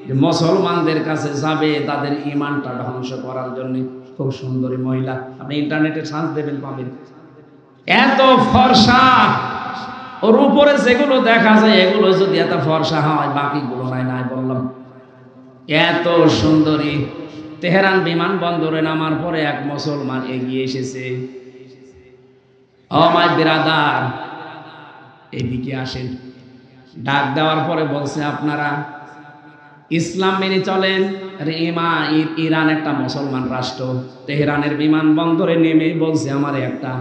A: যে মুসলমানদের কাছে যাবে তাদের ঈমানটা ধ্বংস করার জন্য। খুব সুন্দরী মহিলা, আপনি ইন্টারনেটে সার্চ দেবেন, পাবেন। এত ফর্সা, ওর উপরে যেগুলো দেখা যায় এগুলো যদি এত ফর্সা হয়, বাকিগুলো নাই নাই বললাম। এত সুন্দরী। তেহরান বিমানবন্দরে নামার পরে এক মুসলমান এগিয়ে এসেছে। ও মাই ব্রাদার, এদিকে আসেন। ডাক দেওয়ার পরে বলছে আপনারা ইসলাম মেনে চলেন। আরে ইরান একটা মুসলমান রাষ্ট্র। তেহরানের বিমানবন্দরে নেমে বলছে আমার একটা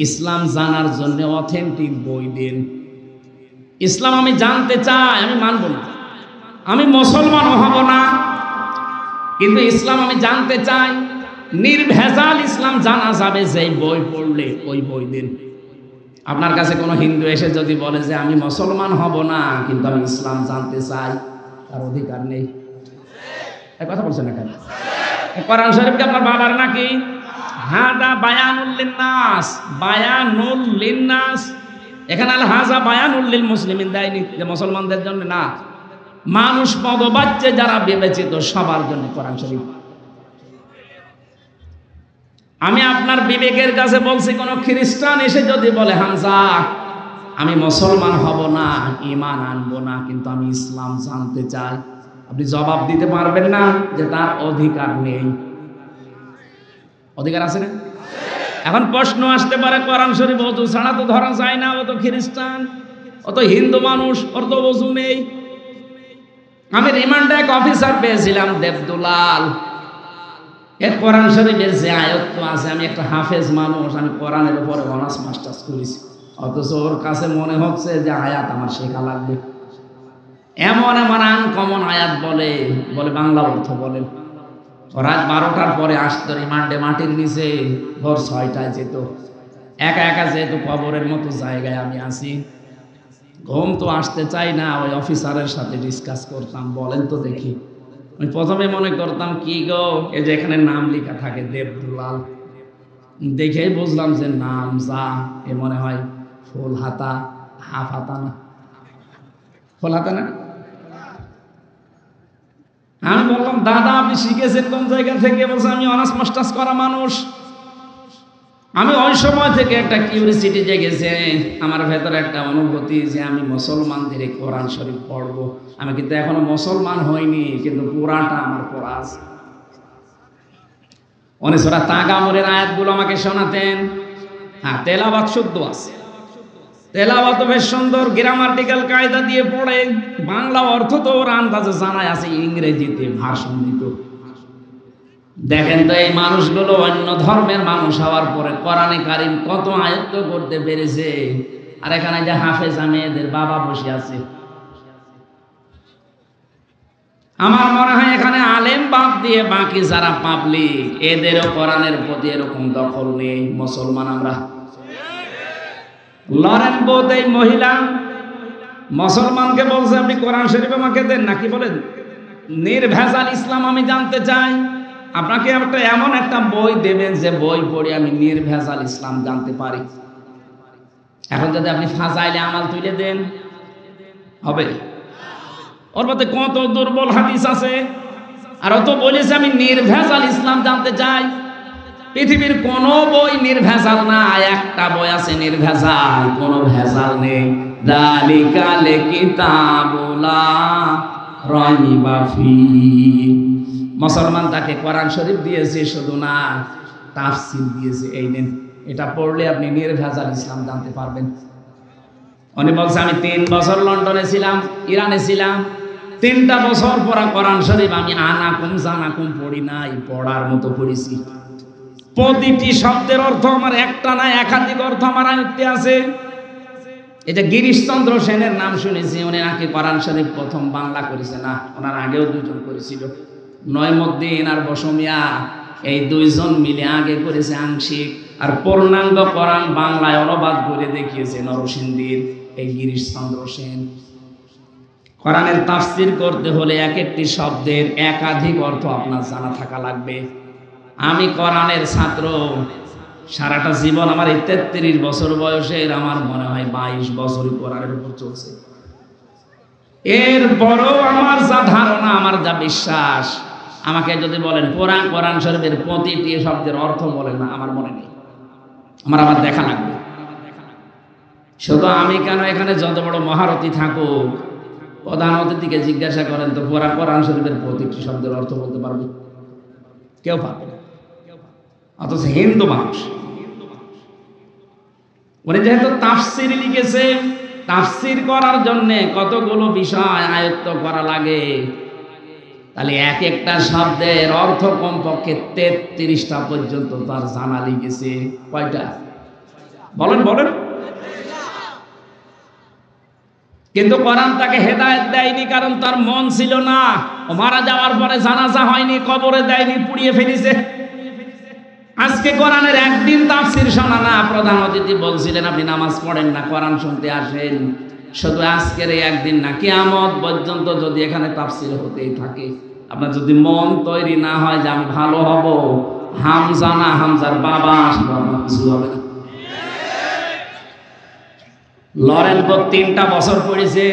A: ইসলাম জানার জন্য অথেন্টিক বই দিন। ইসলাম আমি জানতে চাই, আমি মানব না, আমি মুসলমান হব না, কিন্তু ইসলাম আমি জানতে চাই। নির্ভেজাল ইসলাম জানা যাবে যেই বই পড়লে, ওই বই দিন। আপনার কাছে কোনো হিন্দু এসে যদি বলে যে আমি মুসলমান হব না কিন্তু আমি ইসলাম জানতে চাই, তার অধিকার নেই। এই কথা বলছেন না কেন? কোরআন শরীফ কি আপনার বাবার নাকি? হাদা বায়ানুল লিন্নাস, বায়ানুল লিন্নাস। এখানে আল হাজা বায়ানুল লিল মুসলিমিন দেয়নি, যে মুসলমানদের জন্য না, মানুষ পদবাচ্যে যারা বিবেচিত সবার জন্য কোরআন শরীফ। আমি আপনার বিবেকের কাছে বলছি, কোন খ্রিস্টান এসে যদি বলে হামজা আমি মুসলমান হব না, ঈমান আনবো না, কিন্তু আমি ইসলাম জানতে চাই, আপনি জবাব দিতে পারবেন না যে তার অধিকার নেই? অধিকার আছে না? এখন প্রশ্ন আসতে পারে, কোরআন শরীফ ওযু ছাড়া তো ধরা যায় না, ও তো খ্রিস্টান, ও তো হিন্দু মানুষ, ওর তো ওযু নেই। আমি রিমান্ডে এক অফিসার পেয়েছিলাম, দেবদুলাল। এর কোরআন শরীফের যে আয়াত আছে, আমি একটা হাফেজ মানুষ, আমি কোরআনের উপরে অনার্স মাস্টার্স করেছি, অথচ ওর কাছে মনে হচ্ছে যে আয়াত আমার শেখা লাগবে। এমন এমন আনকমন আয়াত বলে বলে বাংলা অর্থ বলেন। রাত 12টার পরে আসতো রিমান্ডে, মাটির নিচে, ভোর 6টায় যেত, একা একা যেহেতু কবরের মতো জায়গায় আমি আছি, ঘুম তো আসতে চাই না। ওই অফিসারের সাথে ডিসকাস করতাম, বলেন তো দেখি। আমি প্রথমে মনে করতাম কি গো, এই যে এখানে নাম লেখা থাকে দেবদুলাল, দেখেই বুঝলাম যে নাম যা, এ মনে হয় ফুল হাতা, হাফ হাতা না, ফুল হাতা না। আমি বললাম দাদা আপনি শিখেছেন কোন জায়গা থেকে? বলছে আমি অনার্স মাস্টার্স করা মানুষ। আমি ওই সময় থেকে একটা কিউরিসিটি জেগেছে আমার ভেতরে, একটা অনুভূতি যে আমি মুসলমানদের কোরআন শরীফ পড়বো। আমি কিন্তু এখনো মুসলমান হইনি, কিন্তু পুরাটা আমার পড়া আছে। অনেক ওরা তাগামরের আয়াতগুলো আমাকে শোনাতেন। হ্যাঁ, তেলাওয়াত শুদ্ধ আছে, তেলাওয়াত বেশ সুন্দর, গ্রামাটিক্যাল কায়দা দিয়ে পড়ে, বাংলা অর্থ তো ওর আন্দাজে জানাই আছে, ইংরেজিতে ভাষণ দিত। দেখেন তো এই মানুষগুলো অন্য ধর্মের মানুষ হওয়ার পরে কোরআনে কারিম কত আয়ত্ত করতে পেরেছে। আর এখানে যে হাফেজ মেয়েদের বাবা বসে আছে, আমার মনে হয় এখানে আলেম বাদ দিয়ে বাকি যারা পাবলিক, এদেরও কোরআনের প্রতি এরকম দখল নেই। মুসলমান আমরা। লরেন বোধ এই মহিলা মুসলমানকে বলছে আপনি কোরআন শরীফ আমাকে দেন, নাকি বলেন নির্ভেজাল ইসলাম আমি জানতে চাই। আপনাকে একটা এমন একটা বই দেবেন যে বই পড়ে আমি নির্ভেজাল ইসলাম জানতে পারি। এখন যদি আপনি ফাজাইলে আমাল তুলে দেন, হবে? ওর মধ্যে কত দুর্বল হাদিস আছে। আর ও তো বলেছে আমি নির্ভেজাল ইসলাম জানতে চাই। পৃথিবীর কোনো বই নির্ভেজাল না, একটা বই আছে নির্ভেজাল, কোনো ভেজাল নেই। যালিকাল কিতাবুলা রাইবা ফীহ। মুসলমান তাকে কোরআন শরীফ দিয়েছে, শুধু না তাফসীর দিয়েছে। এই নেন, এটা পড়লে আপনি নির্ভেজাল ইসলাম জানতে পারবেন। উনি বলছে আমি 3 বছর লন্ডনে ছিলাম, ইরানে ছিলাম, 3টা বছর পড়া কোরআন শরীফ আমি আনাকুম জানাকুম পড়ি নাই, পড়ার মতো পড়েছি। প্রতিটি শব্দের অর্থ আমার একটা না একাধিক অর্থ আমার আয়ত্তে আছে। এটা গিরিশচন্দ্র সেনের নাম শুনেছি, উনি নাকি কোরআন শরীফ প্রথম বাংলা করেছে। না, ওনার আগেও 2 জন করেছিল, নয়মুদ্দিন আর বসমিয়া। এই 2 জন মিলে আগে করেছে আংশিক, আর পূর্ণাঙ্গ কোরআন বাংলায় অনুবাদ করে দেখিয়েছে নরসিংদীর এই গিরিশচন্দ্র সেন। কোরআনের তাফসীর করতে হলে এক একটি শব্দের একাধিক অর্থ আপনার জানা থাকা লাগবে। আমি কোরআনের ছাত্র, সারাটা জীবন আমার এই 33 বছর বয়সের আমার মনে হয় 22 বছরই কোরআনের উপর চলছে। এরপরও আমার যা ধারণা, আমার যা বিশ্বাস, আমাকে যদি বলেন কোরআন শরীফের প্রতিটি শব্দের অর্থ বলেন না, আমার মনে নেই, আমার দেখা লাগবে। শুধু আমি কেন, এখানে যত বড় মহারথী থাকুক, প্রধান অতিথিকে জিজ্ঞাসা করেন তো কোরআন শরীফের প্রতিটি শব্দের অর্থ বলতে পারবে? কেউ পারবে না। অথচ হিন্দু মানুষ, উনি যেহেতু তাফসীর লিখেছে, তাফসীর করার জন্য কতগুলো বিষয় আয়ত্ত করা লাগে, তাহলে এক একটা শব্দের অর্থ কমপক্ষে 33টা পর্যন্ত তার জানা লিখেছে। কয়টা বলেন? কিন্তু কোরআন তাকে হেদায়েত দেয়নি, কারণ তার মন ছিল না। ও মারা যাওয়ার পরে জানাজা হয়নি, কবরে দেয়নি, পুড়িয়ে ফেলেছে। আজকে কোরআনের একদিন তাফসীর শোনা না। প্রধান অতিথি বলছিলেন আপনি নামাজ পড়েন না, কোরআন শুনতে আসেন। শুধু আজকের এই একদিন না, কিয়ামত পর্যন্ত যদি এখানে তাফসীর হতেই থাকে, আপনার যদি মন তৈরি না হয় যে আমি ভালো হব, হামজা না হামজার বাবা আসবে, আপনার কিছু হবে না। লরেন 3টা বছর পড়েছে,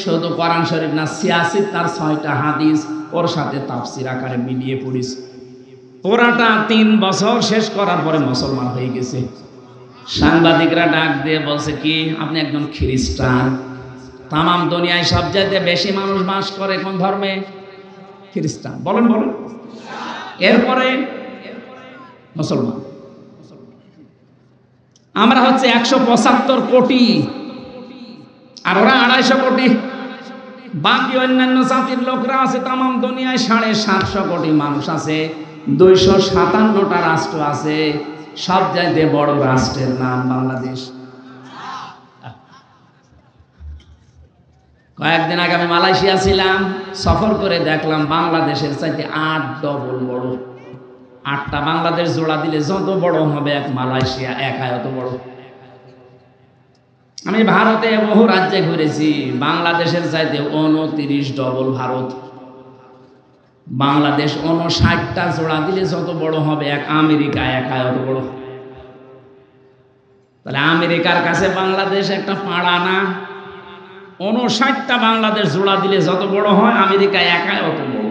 A: শুধু কোরআন শরীফ না, 86 তার 6টা হাদিস ওর সাথে তাফসীর আকারে মিলিয়ে পড়েছে। পুরাটা 3 বছর শেষ করার পরে মুসলমান হয়ে গেছে। সাংবাদিকরা ডাক দিয়ে বলছে কি, আপনি একজন খ্রিস্টান। তামাম দুনিয়ায় সবচাইতে বেশি মানুষ বাস করে কোন ধর্মে? খ্রিস্টান। বলেন। এরপরে মুসলমান। আমরা হচ্ছে 175 কোটি, আর ওরা 250 কোটি। বাকি অন্যান্য জাতির লোকরা আছে তামাম দুনিয়ায় 750 কোটি মানুষ আছে। 257টা রাষ্ট্র আছে। সব চাইতে বড় রাষ্ট্রের নাম বাংলাদেশ। কয়েকদিন আগে আমি মালয়েশিয়া ছিলাম, সফর করে দেখলাম বাংলাদেশের চাইতে 8 ডবল বড়। 8টা বাংলাদেশ জোড়া দিলে যত বড় হবে এক মালয়েশিয়া একাই অত বড়। আমি ভারতে বহু রাজ্যে ঘুরেছি, বাংলাদেশের চাইতে 29 ডবল ভারত। বাংলাদেশ 59টা জোড়া দিলে যত বড় হবে এক আমেরিকা একাই অত বড়। তাহলে আমেরিকার কাছে বাংলাদেশ একটা পাড়া না? 59টা বাংলাদেশ জোড়া দিলে যত বড় হয় আমেরিকা একাই অত বড়।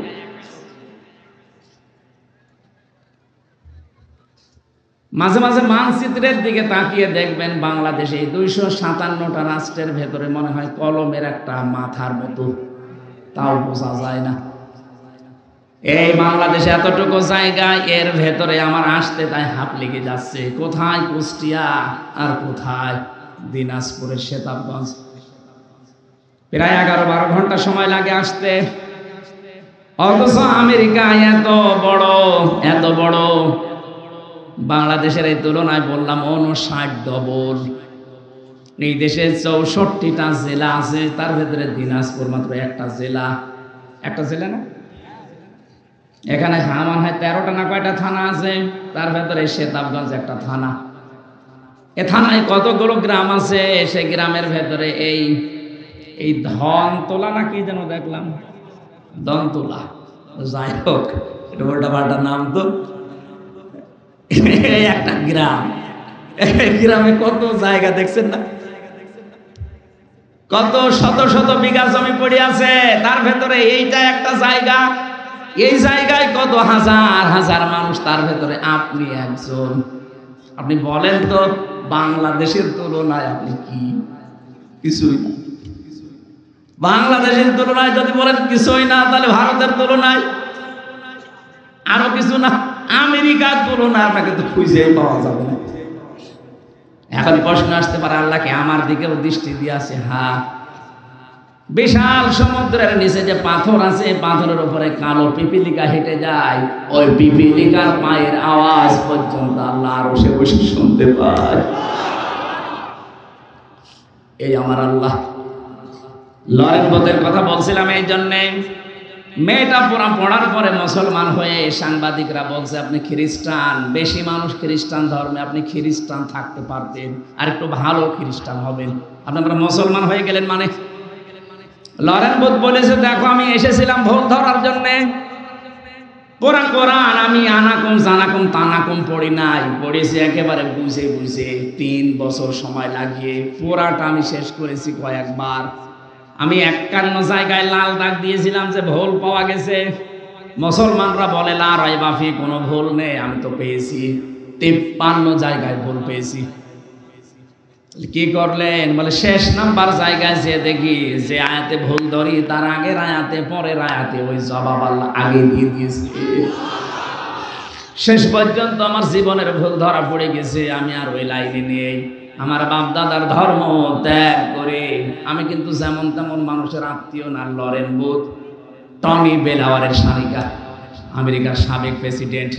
A: মাঝে মাঝে মানচিত্রের দিকে তাকিয়ে দেখবেন বাংলাদেশে 257টা রাষ্ট্রের ভেতরে মনে হয় কলমের একটা মাথার মতো, তাও বোঝা যায় না। এই বাংলাদেশে এতটুকু জায়গা, এর ভেতরে আমার আসতে তাই হাঁপ লেগে যাচ্ছে। কোথায় কুষ্টিয়া আর কোথায় দিনাজপুরের সেতাবগঞ্জ। প্রায় 11-12 ঘন্টা সময় লাগে আসতে। অথচ আমেরিকা এত বড়, বাংলাদেশের এই তুলনায় বললাম 59 ডবল। এই দেশে 64টা জেলা আছে, তার ভেতরে দিনাজপুর মাত্র একটা জেলা না? এখানে আমার হয় 13টা না কয়টা থানা আছে, তার ভেতরে সেতাবগঞ্জ একটা থানা। এ থানায় কতগুলো গ্রাম আছে, সেই গ্রামের ভেতরে এই ধনতলা না কি যেন দেখলাম, দনতলা, যাই হোক এটা উল্টাপাল্টা নাম তো। এই একটা গ্রাম, গ্রামে কত জায়গা দেখছেন না? কত শত শত বিঘা জমি পড়ে আছে, তার ভেতরে এইটা একটা জায়গা। এই জায়গায় কত হাজার হাজার মানুষ, তার ভেতরে আপনি একজন। আপনি বলেন তো বাংলাদেশের তুলনায় আপনি কি? কিছুই না। বাংলাদেশের তুলনায় যদি বলেন কিছুই না, তাহলে ভারতের তুলনায় আরো কিছু না, আমেরিকার তুলনায় আপনাকে তো খুঁজেই পাওয়া যাবে না। এখন প্রশ্ন আসতে পারে, আল্লাহকে আমার দিকেও দৃষ্টি দিয়ে আছে? হ্যাঁ। বিশাল সমুদ্রের নিচে যে পাথর আছে, পাথরের উপরে কালো পিপিলিকা হেঁটে যায়, ওই পিপিলিকার পায়ের আওয়াজ পর্যন্ত আল্লাহ আরো সে বসে শুনতে পায়। এই আমার আল্লাহ। লরেন বোধের কথা বলছিলাম এই জন্যে, মেয়েটা পড়ার পরে মুসলমান হয়ে সাংবাদিকরা বলছে আপনি খ্রিস্টান, বেশি মানুষ খ্রিস্টান ধর্মে, আপনি খ্রিস্টান থাকতে পারতেন, আর একটু ভালো খ্রিস্টান হবেন, আপনারা মুসলমান হয়ে গেলেন মানে। লরেন বোধ বলেছে, দেখো আমি এসেছিলাম ভুল ধরার জন্যে, পুরা কোরআন আমি আনাকুম জানাকুম তানাকুম পড়ি নাই, পড়েছি একেবারে বুঝে বুঝে 3 বছর সময় লাগিয়ে পুরাটা আমি শেষ করেছি কয়েকবার। আমি 51 জায়গায় লাল দাগ দিয়েছিলাম যে ভুল পাওয়া গেছে। মুসলমানরা বলে লা রাইবা ফি, কোনো ভুল নেই, আমি তো পেয়েছি 53 জায়গায় ভুল পেয়েছি। কি করলেন? বলে শেষ নাম্বার জায়গায় যে দেখি যে আয়াতে ভুল ধরি, তার আগের আয়াতে পরের আয়াতে ওই জবাব আল্লাহ আগে দিয়ে দিয়েছে। শেষ পর্যন্ত আমার জীবনের ভুল ধরা পড়ে গেছে, আমি আর ওই লাইনে নেই। আমার বাপ দাদার ধর্ম ত্যাগ করে আমি কিন্তু যেমন তেমন মানুষের আত্মীয় না। লরেন বুথ টনি বেলাওয়ারের শালিকা, আমেরিকার সাবেক প্রেসিডেন্ট।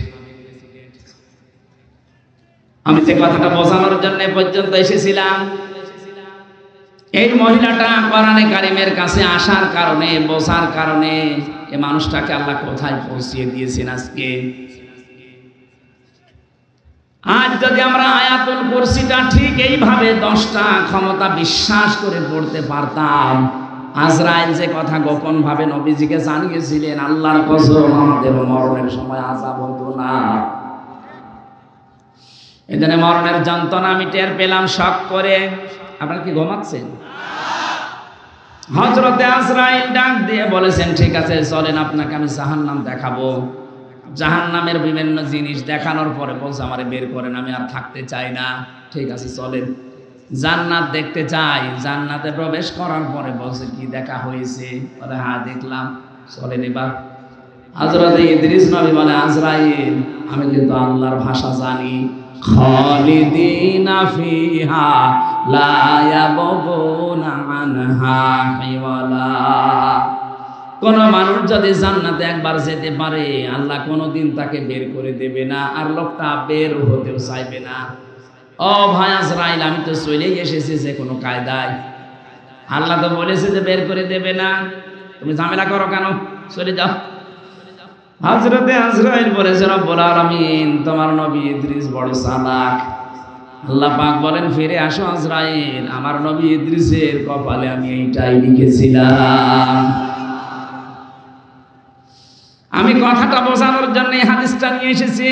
A: আমি যে কথাটা বোঝানোর জন্য পর্যন্ত এসেছিলাম, এই মহিলাটা কোরআনে কারিমের কাছে আসার কারণে, বোঝার কারণে এই মানুষটাকে আল্লাহ কোথায় পৌঁছিয়ে দিয়েছেন আজকে। আজ যদি আমরা আয়াতুল কুরসিটা ঠিক এইভাবে 10টা ক্ষমতা বিশ্বাস করে পড়তে পারতাম, আজরাইল যে কথা গোপন ভাবে নবীজিকে জানিয়েছিলেন, আল্লাহর কসম আমাদের মরণের সময় আযাব হতো না। এখানে মরণের যন্ত্রণা আমি টের পেলাম শক করে। আপনারা কি ঘুমাচ্ছেন? হযরতে আজরাইল ডাক দিয়ে বলেছেন, ঠিক আছে চলেন আপনাকে আমি জাহান্নাম দেখাবো। জাহান্নামের বিভিন্ন জিনিস দেখানোর পরে বলছে আমারে বের করেন, আমি আর থাকতে চাই না। ঠিক আছে চলেন। জান্নাত দেখতে চাই। জান্নাতে প্রবেশ করার পরে বলছে কি দেখা হয়েছে? বলে হ্যাঁ দেখলাম। চলেন এবার। হযরত ইদ্রিস নবী বলে, আজরাইল আমি কিন্তু আল্লাহর ভাষা জানি, খালিদিনা ফিহা লা ইয়াবগুনা আনহা হিওয়ালা। কোন মানুষ যদি জান্নাতে একবার যেতে পারে, আল্লাহ কোনোদিন তাকে বের করে দেবে না, আর লোকটা বের হতেও চাইবে না। ও ভাই আজরাইল, আমি তো চলেই এসেছি যে কোনো কায়দায়। আল্লাহ তো বলেছে যে বের করে দেবে না, তুমি ঝামেলা করো কেন? চলে যাও। হযরতে আজরাইল বলেছে, রব্বুল আলামিন তোমার নবী ইদ্রিস বড় চালাক। আল্লাহ পাক বলেন, ফিরে আসো আজরাইল, আমার নবী ইদ্রিসের কপালে আমি এইটাই লিখেছিলাম। আমি কথাটা বোঝানোর জন্য এই হাদিসটা নিয়ে এসেছি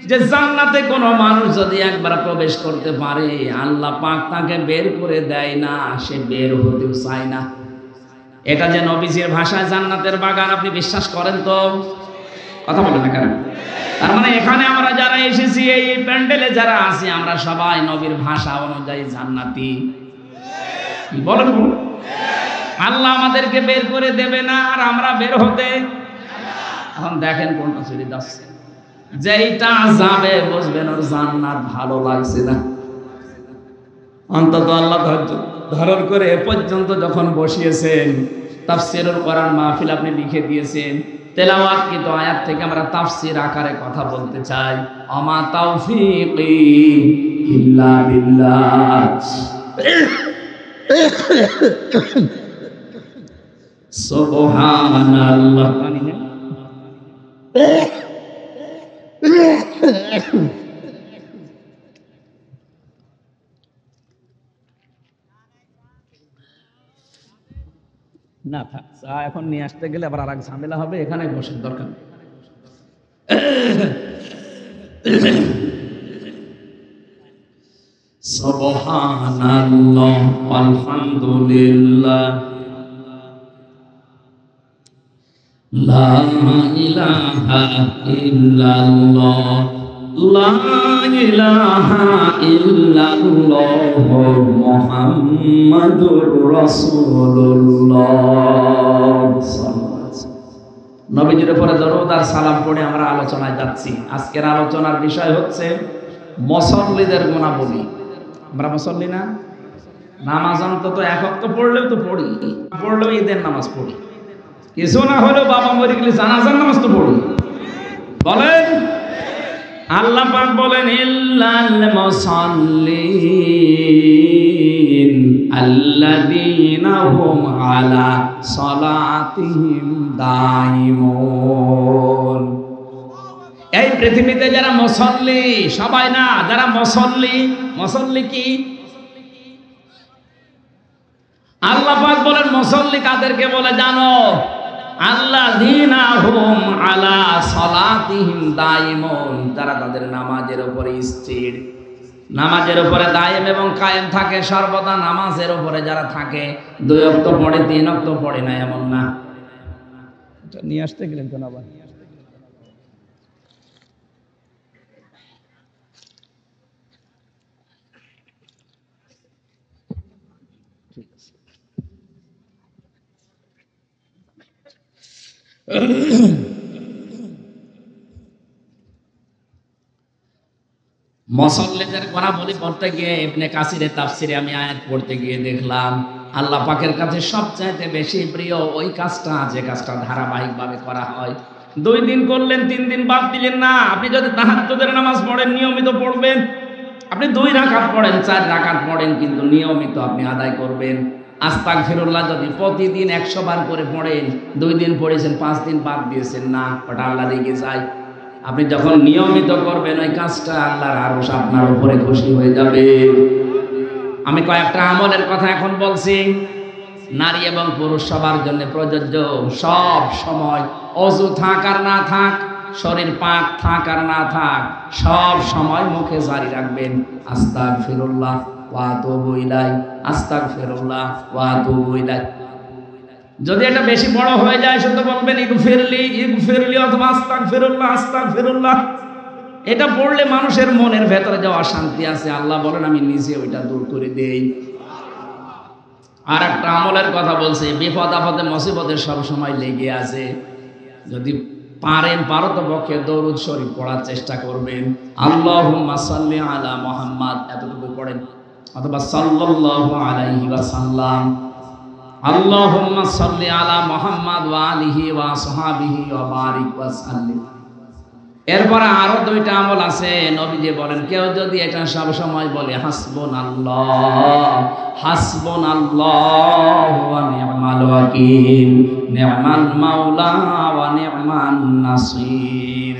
A: যে জান্নাতে কোনো মানুষ যদি একবার প্রবেশ করতে পারে, আল্লাহ পাক তাকে বের করে দেয় না, সে বের হতেও চায় না। এটা যে নবীজির ভাষায় জান্নাতের বাগান, আপনি বিশ্বাস করেন তো? কথা বলেন না কেন? তার মানে এখানে আমরা যারা এসেছি, এই প্যান্ডেলে যারা আছি, আমরা সবাই নবীর ভাষা অনুযায়ী জান্নাতি। বলেন আল্লাহ আমাদেরকে বের করে দেবে না, আর আমরা বের হতে। এখন দেখেন কোনটা চলে যাচ্ছে। যেইটা যাবে বুঝবেন ওর জান্নাত ভালো লাগছে না। অন্তত আল্লাহ ধৈর্য ধারণ করে এ পর্যন্ত যখন বসিয়েছেন, তাফসীরুল কোরআন মাহফিল আপনি লিখে দিয়েছেন, তেলাওয়াতকৃত আয়াত থেকে আমরা তাফসীর আকারে কথা বলতে চাই। আমা তাওফীকি ইল্লা বিল্লাহ। সুবহানাল্লাহ। না থাক, চা এখন নিয়ে আসতে গেলে আবার আর এক ঝামেলা হবে, এখানে বসার দরকার। সুবহানাল্লাহ আলহামদুলিল্লাহ লা ইলাহা ইল্লাল্লাহ লা ইলাহা ইল্লাল্লাহ মুহাম্মাদুর রাসূলুল্লাহ। নবীজির উপরে দরুদ আর সালাম পড়ে আমরা আলোচনায় যাচ্ছি। আজকের আলোচনার বিষয় হচ্ছে মুসল্লিদের গুণাবলী। আমরা মুসল্লি না? নামাজ অন্তত এক ওয়াক্ত পড়লেও তো পড়ি, পড়লেও ঈদের নামাজ পড়ি, কিছু না হলেও বাবা মরে গেলে জানাজার নামাজ তো পড়ি। বলেন, আল্লাহ পাক বলেন ইল্লাল মুসাল্লিন আল্লাযীনা হুম আলা সালাতিহিম দাইমুন। এই পৃথিবীতে যারা মুসল্লি, সবাই না, যারা মুসল্লি, মুসল্লি কি? আল্লাহ পাক বলেন মুসল্লি কাদেরকে বলে জানো? আল্লাযীনা হুম আলা সালাতিহিম দাইমুন, যারা তাদের নামাজের উপরে স্থির, নামাজের উপরে দায়েম এবং কায়েম থাকে সর্বদা। নামাজের উপরে যারা থাকে, 2 ওয়াক্ত পড়ে 3 ওয়াক্ত পড়ে না এমন না। এটা নিয়ে আসতে গেলেন তো না ভাই? মুসল্লিদের গুণাবলী পড়তে গিয়ে ইবনে কাসিরের তাফসিরে আমি আয়াত পড়তে গিয়ে দেখলাম আল্লাহ পাকের কাছে সবচাইতে বেশি প্রিয় ওই কাজটা, যে কাজটা ধারাবাহিকভাবে করা হয়। 2 দিন করলেন, 3 দিন বাদ দিলেন না। আপনি যদি তাহাজ্জুদের নামাজ পড়েন, নিয়মিত পড়বেন। আপনি 2 রাকাত পড়েন, 4 রাকাত পড়েন, কিন্তু নিয়মিত আপনি আদায় করবেন। আস্তাগফিরুল্লাহ যদি প্রতিদিন 100 বার করে পড়েন, 2 দিন পড়েছেন, 5 দিন বাদ দিয়েছেন না, ওটা আল্লাহ রেগে যায়। আপনি যখন নিয়মিত করবেন ওই কাজটা, আল্লাহর আরশ আপনার উপরে খুশি হয়ে যাবে। আমি কয়েকটা আমলের কথা এখন বলছি, নারী এবং পুরুষ সবার জন্য প্রযোজ্য। সব সময় অজু থাক আর না থাক, শরীর পাক থাক আর না থাক, সব সময় মুখে জারি রাখবেন আস্তাগফিরুল্লাহ ওয়া আতুবু ইলাইহি, আস্তাগফিরুল্লাহ ওয়া আতুবু ইলাইহি। যদি এটা বেশি বড় হয়ে যায়, শুধু বলবেন ইগফিরলি ইগফিরলি অথবা আস্তাগফিরুল্লাহ আস্তাগফিরুল্লাহ। এটা পড়লে মানুষের মনের ভেতরে যে অশান্তি আছে, আল্লাহ বলেন আমি নিজে ওইটা দূর করে দেই। আর একটা আমলের কথা বলছে, বিপদ আপদে মুসিবতে সব সময় লেগে আছে। যদি পারো তো পক্ষে দরুদ শরীফ পড়ার চেষ্টা করবেন। আল্লাহুম্মা সাল্লি আলা মুহাম্মাদ এতটুকু পড়েন, অথবা সাল্লাল্লাহু আলাইহি ওয়াসাল্লাম, আল্লাহুম্মা সাল্লি আলা মুহাম্মাদ ওয়া আলিহি ওয়া আসহাবিহি ওয়া বারিক ওয়া সাল্লিম। এরপরে আরো 2টা আমল আছে। নবীজি বলেন কেউ যদি এটা সব সময় বলে হাসবুনাল্লাহ হাসবুনাল্লাহু ওয়া নি'মাল ওয়াকিল, নি'মাল মাওলা ওয়া নি'মান নাসির।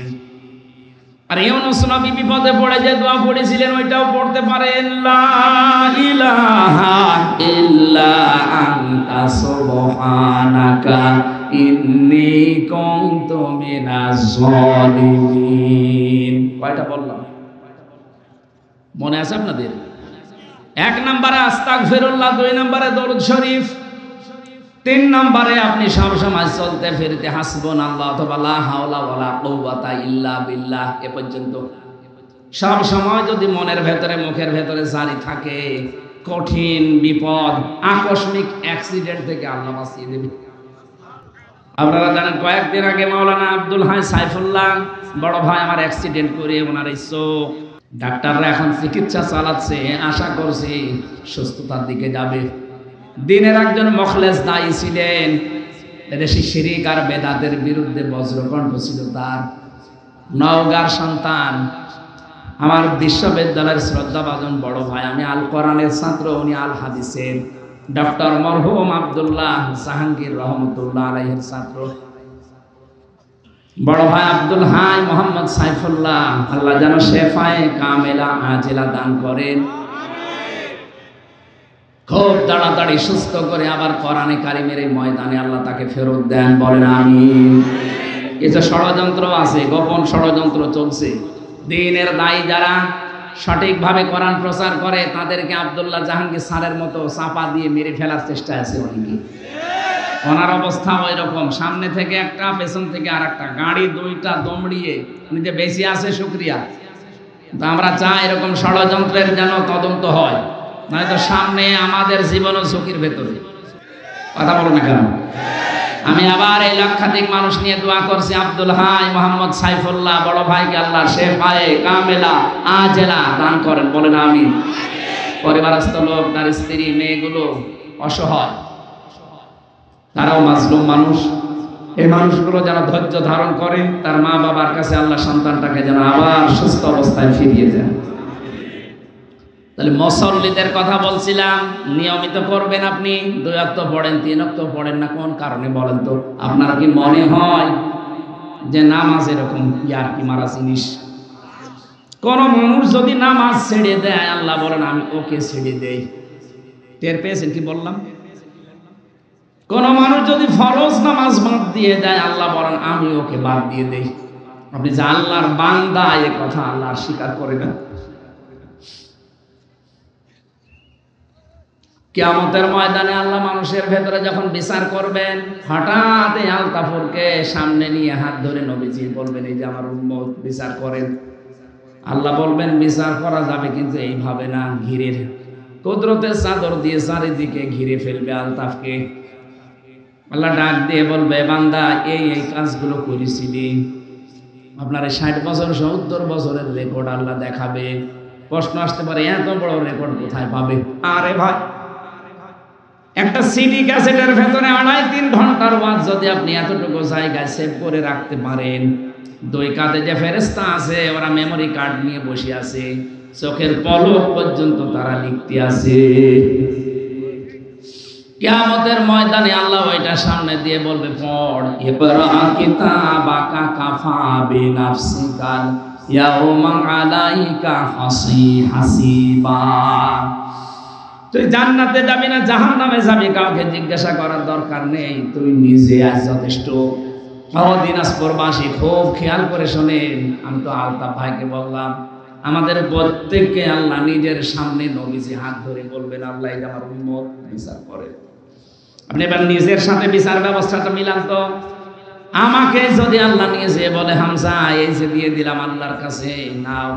A: আর ইউনূস নবী বিপদে পড়ে যে দোয়া পড়েছিলেন, ওইটাও পড়তে পারেন। লা ইলাহা ইল্লা আনতা সুবহানাকা ইন্নী কুনতু মিনাজ জালিমিন। কয়টা বললাম মনে আছে আপনাদের? 1 নম্বরে আস্তাগফিরুল্লাহ, 2 নম্বরে দরুদ শরীফ, 3 নম্বরে আপনি সব সময় চলতে ফিরতে হাসবুনাল্লাহ অথবা লা হাওলা ওয়ালা কুওয়াতা ইল্লা বিল্লাহ এ পর্যন্ত সব সময় যদি মনের ভেতরে মুখের ভেতরে জারি থাকে, কঠিন বিপদ আকস্মিক অ্যাক্সিডেন্ট থেকে আল্লাহ বাঁচিয়ে দেবে। আপনারা জানেন কয়েকদিন আগে মাওলানা আব্দুল হাই সাইফুল্লাহ বড় ভাই আমার অ্যাক্সিডেন্ট করে ওনার এই চোখ, ডাক্তাররা এখন চিকিৎসা চালাচ্ছে, আশা করছি সুস্থতার দিকে যাবে। দিনের একজন মখলেস দায়ী ছিলেন, দেশি শিরিক আর বেদাতের বিরুদ্ধে বজ্রকণ্ঠ ছিল তার। নওগাঁর সন্তান, আমার বিশ্ববিদ্যালয়ের শ্রদ্ধাভাজন বড় ভাই, আমি আল কোরআনের ছাত্র, উনি আল হাদিসের। ডক্টর মরহুম আব্দুল্লাহ জাহাঙ্গীর রহমতুল্লাহ আলাইহির ছাত্র। বড় ভাই আব্দুল হাই মোহাম্মদ সাইফুল্লাহ, আল্লাহ যেন শেফায়ে কামেলা আজিলা দান করেন। খুব তাড়াতাড়ি সুস্থ করে আবার কোরআনে কারিমের এই ময়দানে আল্লাহ তাকে ফেরত দেন, বলেন আমিন। কিছু ষড়যন্ত্র আছে, গোপন ষড়যন্ত্র চলছে। দ্বীনের দায়ী যারা, সঠিকভাবে কোরআন প্রচার করে তাদেরকে আব্দুল্লাহ জাহাঙ্গীর স্যারের মতো চাপা দিয়ে মেরে ফেলার চেষ্টা আছে অনেকে। ওনার অবস্থা ওই রকম, সামনে থেকে একটা পেছন থেকে আর একটা, গাড়ি দুইটা দমড়িয়ে উনি যে বেশি আছে শুকরিয়া। তো আমরা চাই এরকম ষড়যন্ত্রের যেন তদন্ত হয়, নয়তো সামনে আমাদের জীবনও ঝুঁকির ভেতরে। কথা বলো না কেন? আমি আবার এই লক্ষাধিক মানুষ নিয়ে দোয়া করছি। আব্দুল হাই, মোহাম্মদ সাইফুল্লাহ বড় ভাইকে আল্লাহ শেফায়ে কামেলা আজেলা দান করেন, বলেন আমিন। পরিবারস্থ লোক, তার স্ত্রী, মেয়েগুলো অসহায়, তারাও মাজলুম মানুষ। এই মানুষগুলো যেন ধৈর্য ধারণ করে, তার মা বাবার কাছে আল্লাহ সন্তানটাকে যেন আবার সুস্থ অবস্থায় ফিরিয়ে দেন। তাহলে মুসল্লিদের কথা বলছিলাম, নিয়মিত করবেন আপনি। 2 ওয়াক্ত পড়েন, 3 ওয়াক্ত পড়েন না, কোন কারণে বলেন তো? আপনার কি মনে হয় যে নামাজ এরকম ইয়ারকি মারা জিনিস? কোন মানুষ যদি নামাজ ছেড়ে দেয়, আল্লাহ বলেন আমি ওকে ছেড়ে দেই। টের পেয়েছেন কি বললাম? কোন মানুষ যদি ফরজ নামাজ বাদ দিয়ে দেয়, আল্লাহ বলেন আমি ওকে বাদ দিয়ে দেই। আপনি যে আল্লাহর বান্দা, এ কথা আল্লাহ স্বীকার করে না। কিয়ামতের ময়দানে আল্লাহ মানুষের ভেতরে যখন বিচার করবেন, হঠাৎ এই আলতাফুরকে সামনে নিয়ে হাত ধরে নবীজি বলবেন, এই যে আমার উম্মত, বিচার করেন। আল্লাহ বলবেন বিচার করা যাবে, কিন্তু এইভাবে না, ঘিরে কুদরতের চাদর দিয়ে চারিদিকে ঘিরে ফেলবে আলতাফকে। আল্লাহ ডাক দিয়ে বলবে, বান্দা এই এই কাজগুলো করেছিলি। আপনার 60 বছর 70 বছরের রেকর্ড আল্লাহ দেখাবে। প্রশ্ন আসতে পারে, এত বড় রেকর্ড কোথায় পাবে? আরে ভাই, একটা সিডি ক্যাসেটের ভেতরে 2.5-3 ঘন্টার ওয়াজ যদি আপনি এতটুকু জায়গায় সেভ করে রাখতে পারেন, 2 কাঁধে যে ফেরেশতা আছে, ওরা মেমোরি কার্ড নিয়ে বসে আছে, চোখের পলক পর্যন্ত তারা লিখতে আছে। কিয়ামতের ময়দানে আল্লাহ ওইটা সামনে দিয়ে বলবে, পড়, ইকরা কিতাবাকা কাফা বিনাফসিকাল ইয়াউমা আলাইকা হাসিবা। তুই জান্নাতে যাবি না জাহান্নামে যাবি, কাউকে জিজ্ঞাসা করার দরকার নেই, তুই নিজে আজ যথেষ্ট। দিনাজপুরবাসী খুব খেয়াল করে শোনেন, আমি তো আলতাফ ভাইকে বললাম, আমাদের প্রত্যেককে আল্লাহ নিজের সামনে নবীজি হাত ধরে বলবেন, আল্লাহ এই আমার উম্মত, বিচার করে। আপনি এবার নিজের সাথে বিচার ব্যবস্থাটা মিলান তো। আমাকে যদি আল্লাহ নিয়ে যেয়ে বলে, হামজা এই যে দিয়ে দিলাম আল্লাহর কাছে, নাও।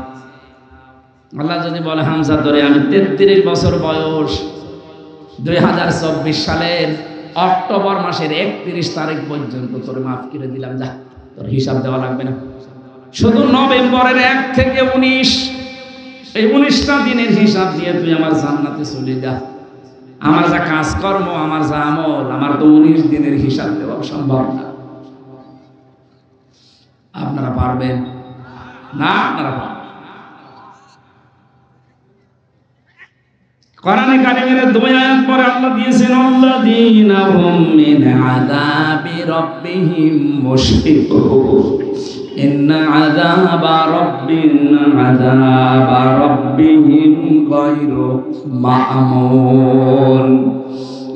A: আল্লাহ যদি বলে, হামজা ধরে আমি 33 বছর বয়স, 2024 সালের অক্টোবর মাসের 31 তারিখ পর্যন্ত তোর মাফ করে দিলাম, যা, তোর হিসাব দেওয়া লাগবে না। শুধু নভেম্বরের 1 থেকে 19, এই 19টা দিনের হিসাব দিয়ে তুই আমার জান্নাতে চলে যা। আমার যা কাজকর্ম, আমার যা আমল, আমার তো 19 দিনের হিসাব দেওয়া সম্ভব না। আপনারা পারবেন না? আপনারা পারবেন? কোরআনে কারিমের 2 আয়াত পরে আল্লাহ দিয়েছেন, আল্লাযীনা হুম মিন আযাবি রাব্বিহিম মুশফিকুন, ইন্না আযাবা রাব্বিহিম গায়রু মা'মুন।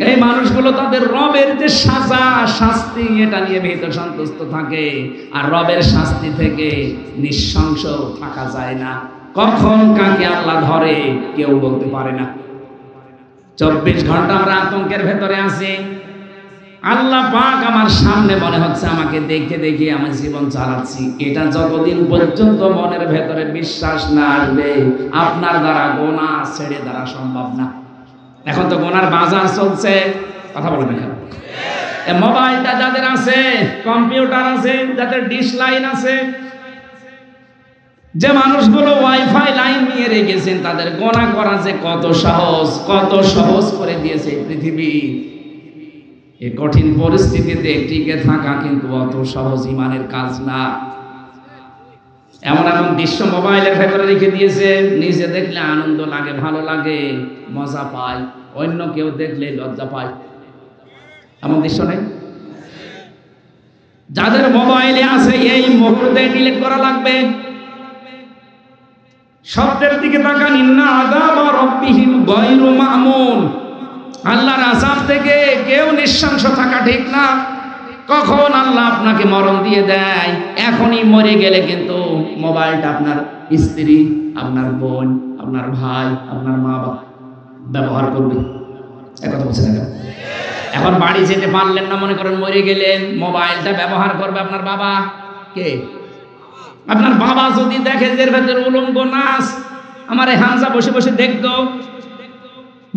A: এই মানুষগুলো তাদের রবের যে সাজা, শাস্তি, এটা নিয়ে ভীত সন্তুষ্ট থাকে। আর রবের শাস্তি থেকে নিঃশংস থাকা যায় না। কখন কাকে আল্লাহ ধরে কেউ বলতে পারে না। 24 ঘন্টা আমরা আতঙ্কের ভেতরে আছি। আল্লাহ পাক আমার সামনে মনে হচ্ছে আমাকে দেখে দেখে আমার জীবন চালাচ্ছি। এটা যতদিন পর্যন্ত মনের ভেতরে বিশ্বাস না আসবে, আপনার দ্বারা গোনা ছেড়ে দ্বারা সম্ভব না। এখন তো গোনার বাজার চলছে, কথা বলেন এখানে। মোবাইলটা যাদের আছে, কম্পিউটার আছে, যাদের ডিশ লাইন আছে, যে মানুষগুলো ওয়াইফাই লাইন নিয়ে রেখেছেন, তাদের গোনা করা যে কত সহজ করে দিয়েছে পৃথিবী। এই কঠিন পরিস্থিতিতে টিকে থাকা কিন্তু অত সহজ ইমানের কাজ না। এমন এমন দৃশ্য মোবাইলের ভেতরে রেখে দিয়েছে, নিজে দেখলে আনন্দ লাগে, ভালো লাগে, মজা পায়, অন্য কেউ দেখলে লজ্জা পায়। এমন দৃশ্য নেই? যাদের মোবাইলে আছে এই মুহূর্তে ডিলিট করা লাগবে। শব্দের দিকে তাকান, ইন্না আযাবা রাব্বিহিম গায়রু মা'মুন। আল্লাহর আযাব থেকে কেউ নিঃশংস থাকা ঠিক না। কখন আল্লাহ আপনাকে মরণ দিয়ে দেয়, এখনই মরে গেলে কিন্তু মোবাইলটা আপনার স্ত্রী, আপনার বোন, আপনার ভাই, আপনার মা বাবা ব্যবহার করবে। একথা বলছেন না? এখন বাড়ি যেতে পারলেন না, মনে করেন মরে গেলেন, মোবাইলটা ব্যবহার করবে আপনার বাবা। কে? আপনার বাবা যদি দেখে যে এর ভেতরে উলঙ্গ নাচ, আমার এই হামজা বসে বসে দেখতো,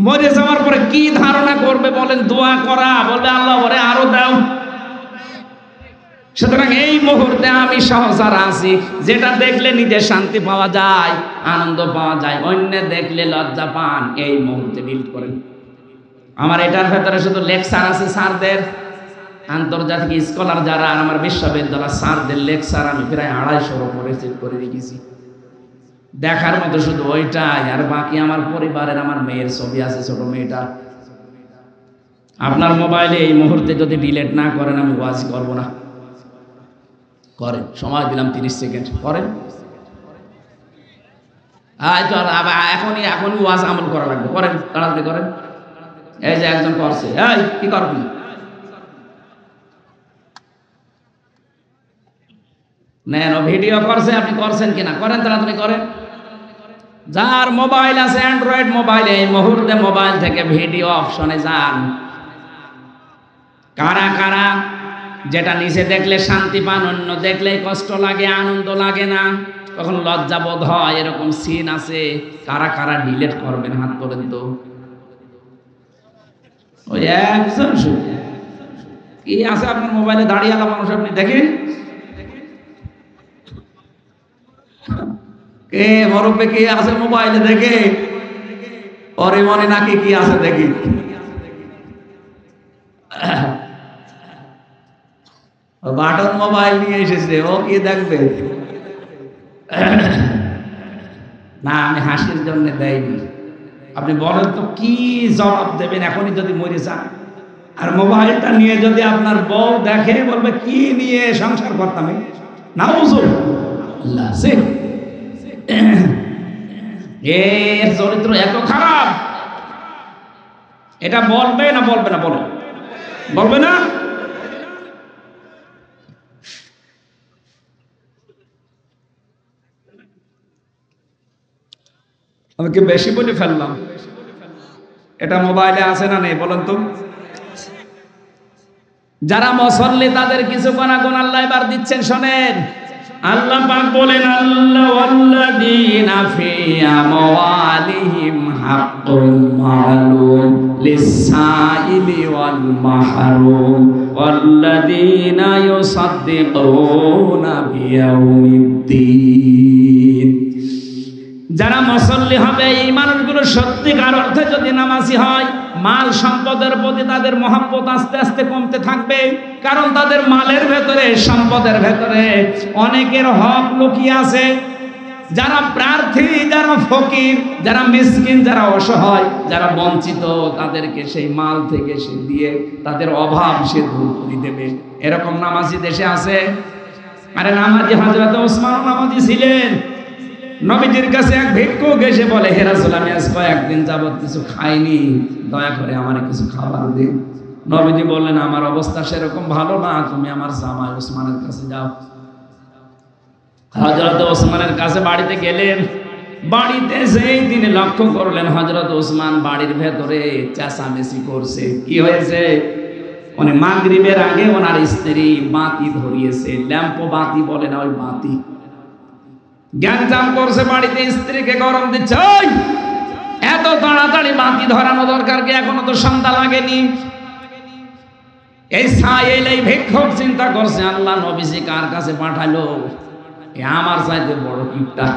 A: মরে যাওয়ার পরে কি ধারণা করবে বলেন? দোয়া করা, বলবে আল্লাহ ওরে আরো দাও। সুতরাং এই মুহূর্তে আমি সহসার আছি, যেটা দেখলে নিজের শান্তি পাওয়া যায়, আনন্দ পাওয়া যায়, অন্য দেখলে লজ্জা পান, এই মুহূর্তে ডিলিট করেন। আমার এটার ভেতরে শুধু লেকচার আছে স্যারদের, আন্তর্জাতিক স্কলার যারা, আর আমার বিশ্ববিদ্যালয় স্যারদের লেকচার আমি প্রায় 250 উপরে সেট করে রেখেছি। দেখার মতো শুধু ওইটাই, আর বাকি আমার পরিবারের, আমার মেয়ের ছবি আছে, ছোট মেয়েটা। আপনার মোবাইলে এই মুহূর্তে যদি ডিলিট না করেন, আমি ওয়াজ করব না। করেন, সময় দিলাম 30 সেকেন্ড, করেন। এখনই ওয়াজ আমল করা লাগবে, করেন, তাড়াতাড়ি করেন। এই যে একজন করছে, এই কি করবি? নেন, ভিডিও করছে, আপনি করছেন কিনা করেন, তাড়াতাড়ি করেন। যার মোবাইল আছে অ্যান্ড্রয়েড মোবাইলে, এই মুহূর্তে মোবাইল থেকে ভিডিও অপশনে যান। কারা কারা যেটা নিচে দেখলে শান্তি পান, অন্য দেখলে কষ্ট লাগে, আনন্দ লাগে না, তখন লজ্জা বোধ হয়, এরকম সিন আছে? কারা কারা ডিলিট করবেন হাত তোলেন তো। ওই একজন শুধু কি আছে আপনার মোবাইলে, দাঁড়িয়েলা মানুষ আপনি দেখেন? কে মরবে কি আছে মোবাইলে দেখে? পরে মনে নাকি কি আছে দেখি। বাটন মোবাইল নিয়ে এসেছে, ও কি দেখবে? না, আমি হাসির জন্য দেয়নি। আপনি বলেন তো কি জবাব দেবেন এখনই যদি মরে যান? আর মোবাইলটা নিয়ে যদি আপনার বউ দেখে, বলবে কি নিয়ে সংসার করতাম? নাউজুবিল্লাহ, এর চরিত্র এত খারাপ, এটা বলবে না বলবে না? বলে বলবে না? আমি কি বেশি বলে ফেললাম? এটা মোবাইলে আছে না নেই বলেন তো? যারা মুসল্লি তাদের কিছু গুনাহ আল্লাহ এবার দিচ্ছেন, শোনেন। আল্লাহ পাক বলেন, আল্লাহ ওয়াল্লাযীনা ফি আমওয়ালিহিম হাক্কুম মা'লুম লিস-সাইলি ওয়াল মাহরুম ওয়াল্লাযীনা ইউসাদ্দিকুনা বিয়াউমিদ্দিন। যারা মুসল্লি হবে, এই মানুষগুলো সত্যিকার অর্থে যদি নামাজি হয়, মাল সম্পদের প্রতি তাদের মহব্বত আস্তে আস্তে কমতে থাকবে। কারণ তাদের মালের ভেতরে, সম্পদের ভেতরে অনেকের হক লুকিয়ে আছে। যারা প্রার্থী, যারা ফকির, যারা মিসকিন, যারা অসহায়, যারা বঞ্চিত, তাদেরকে সেই মাল থেকে সে দিয়ে তাদের অভাব সে দূর করে দেবে। এরকম নামাজি দেশে আছে। আরে নামাজি হযরত ওসমান নামাজি ছিলেন। নবীজির কাছে এক ভিক্ষুক এসে বলে, হে রাসূল, আমি আজ কয়েকদিন যাবত কিছু খাইনি, দয়া করে আমার কিছু খাবার দিন। নবীজি বললেন, আমার অবস্থা সেরকম ভালো না, তুমি আমার জামাই ওসমানের কাছে যাও। হযরত ওসমানের কাছে বাড়িতে গেলেন। বাড়িতে সেই তিনি লক্ষ্য করলেন হযরত ওসমান বাড়ির ভেতরে চেঁচামেচি করছে। কি হয়েছে? মানে মাগরিবের আগে ওনার স্ত্রী বাতি ধরিয়েছে, ল্যাম্পো বাতি বলে না, ওই বাতি গ্যাঞ্জাম করছে বাড়িতে, স্ত্রীকে গরম দিচ্ছে। এত তাড়াতাড়ি বাতি ধরানো দরকার কি? এখনো তো সন্ধ্যা লাগেনি। এই সাইল, এই ভিক্ষুক চিন্তা করছে, আল্লাহ নবীজি কার কাছে পাঠালো? আমার চাইতে বড় কিপটা।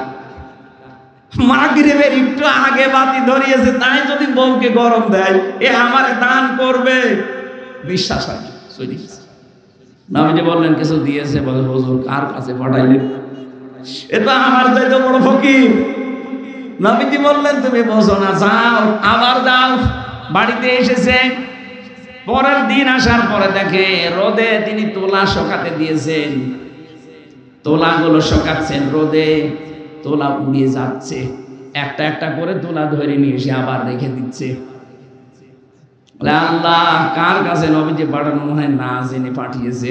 A: মাগরিবের একটু আগে বাতি ধরিয়েছে, তাই যদি বউকে গরম দেয়, এ আমার দান করবে? বিশ্বাস হয় না। নবীজি বললেন, কিছু দিয়েছে? বলে, হুজুর কার কাছে পাঠাইলেন? এটা আমার চাইতে বড় ফকির। নবীজি বললেন, তুমি বোঝো না, যাও, আবার যাও। বাড়িতে এসেছে। পরের দিন আসার পরে দেখে রোদে তিনি তোলা শুকাতে দিয়েছেন। তোলাগুলো শুকাচ্ছেন রোদে, তোলা উড়িয়ে যাচ্ছে। একটা একটা করে তোলা ধরে নিয়ে এসে আবার রেখে দিচ্ছে। বলে আল্লাহ কার কাছে নবীজি পাঠানো মনে হয় না জেনে পাঠিয়েছে,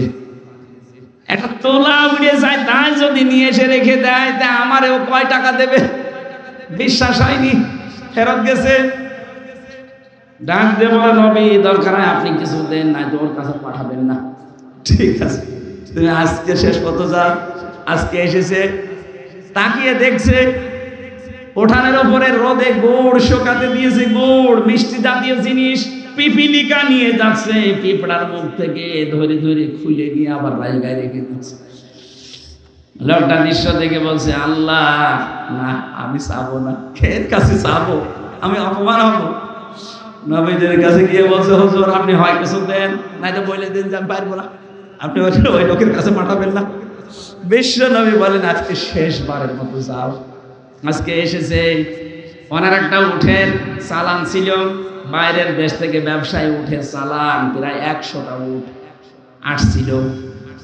A: একটা তোলা উড়ে যায় তাই যদি নিয়ে এসে রেখে দেয় তা আমারেও কয় টাকা দেবে? বিশ্বাস হয়নি, ফেরত গেছে। ডাক দিয়ে বলে নবী দরকার হয় আপনি কিছু দেন, নাই তো ওর কাছে পাঠাবেন না। ঠিক আছে, তুমি আজকে শেষ কত যাও, আজকে এসেছে। তাকিয়ে দেখছে উঠানের ওপরে রোদে গুড় শুকাতে দিয়েছে, গুড় মিষ্টি জাতীয় জিনিস, পিপিলিকা নিয়ে যাচ্ছে, পিঁপড়ার মুখ থেকে ধরে ধরে খুলে নিয়ে আবার জায়গায় রেখে দিচ্ছে। লোকটা দৃশ্য দেখে বলছে আল্লাহ না আমি চাবো না, এর কাছে চাবো আমি অপমান হবো। নবীদের কাছে গিয়ে বলছে হুজুর আপনি হয় কিছু দেন, নাই তো বলে দিন যে আমি পারবো না, আপনি ওই লোকের কাছে পাঠাবেন না। বিশ্ব নবী বলেন আজকে শেষবারের মতো যাও। আজকে এসেছে ওনার একটা উঠের চালান ছিল, বাইরের দেশ থেকে ব্যবসায়ী উঠে চালান প্রায় 100টা উঠ আসছিল।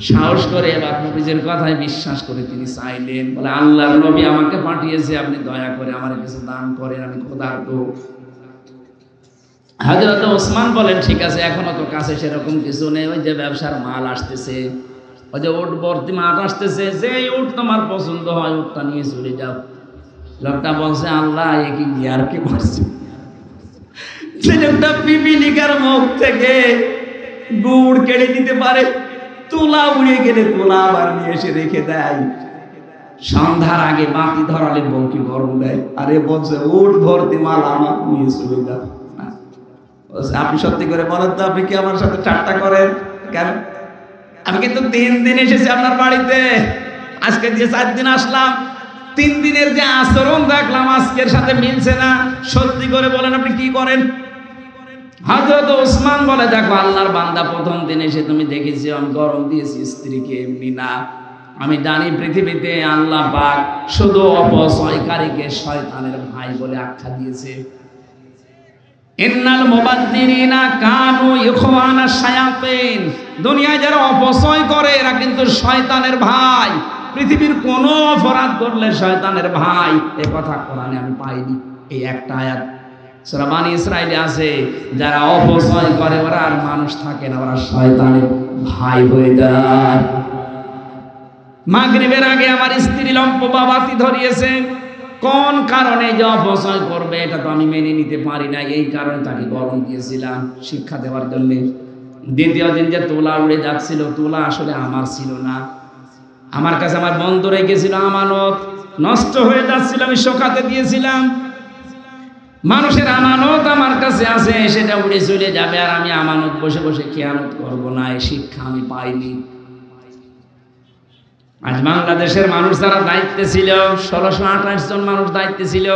A: সাহস করে এবার নবীজির কথায় বিশ্বাস করে তিনি চাইলেন, বলে আল্লাহর নবী আমাকে পাঠিয়েছে, আপনি দয়া করে আমার কিছু দান করেন, আমি ক্ষুধার্ত। হযরত ওসমান বলেন ঠিক আছে, এখনো তো কাছে সেরকম কিছু নেই, ওই যে ব্যবসার মাল আসতেছে, ওই যে উট ভর্তি মাল আসতেছে, যে উট তোমার পছন্দ হয় উটটা নিয়ে চলে যাও। লোকটা বলছে আল্লাহ এ কি আর কি করছে, ছেলেটা পিপিলিকার মুখ থেকে গুড় কেড়ে দিতে পারে, তুলা উড়ে গেলে তুলা আবার নিয়ে এসে রেখে দেয়, সন্ধ্যার আগে বাতি ধরালে বউকে গরম দেয়, আরে বলছে উট ভর্তি মাল আমার নিয়ে চলে যাও। আপনি সত্যি করে বলেন তো, আপনি কি আমার সাথে ঠাট্টা করেন কেন? আমি কিন্তু 3 দিন এসেছি আপনার বাড়িতে, আজকে দিয়ে 4 দিন আসলাম, 3 দিনের যে আচরণ দেখলাম আজকের সাথে মিলছে না, সত্যি করে বলেন আপনি কি করেন? হযরত ওসমান বলে দেখো আল্লাহর বান্দা, প্রথম দিন এসে তুমি দেখেছি আমি গরম দিয়েছি স্ত্রীকে, এমনি না। আমি জানি পৃথিবীতে আল্লাহ পাক শুধু অপচয়কারীকে শয়তানের ভাই বলে আখ্যা দিয়েছে। ইন্নাল মুবাদ্দিরিনা কানু ইখওয়ানা শায়াতিন, দুনিয়ায় যারা অপচয় করে এরা কিন্তু শয়তানের ভাই। পৃথিবীর কোনো অপরাধ করলে শয়তানের ভাই, এই কথা কোরআনে আমি পাইনি। এই একটা আয়াত সূরা বনী ইসরাঈলে আছে, যারা অপচয় করে ওরা আর মানুষ থাকে না, ওরা শয়তানের ভাই হয়ে যায়। মাগরিবের আগে আমার স্ত্রী লম্পবা বাতি ধরিয়েছে, কোন কারণে যে অপচয় করবে এটা তো আমি মেনে নিতে পারি না, এই কারণে তাকে গরম দিয়েছিলাম শিক্ষা দেওয়ার জন্য। দ্বিতীয় দিন যে তোলা উড়ে যাচ্ছিল, তোলা আসলে আমার ছিল না, আমার কাছে আমার বন্ধু রেখেছিল আমানত, নষ্ট হয়ে যাচ্ছিল, আমি শোকাতে দিয়েছিলাম। মানুষের আমানত আমার কাছে আছে, সেটা উড়ে চলে যাবে, আর আমি আমানত বসে বসে খেয়ানত করব না, এই শিক্ষা আমি পাইনি। আজ বাংলাদেশের মানুষ যারা দায়িত্বে ছিল, 1628 জন মানুষ দায়িত্বে ছিল,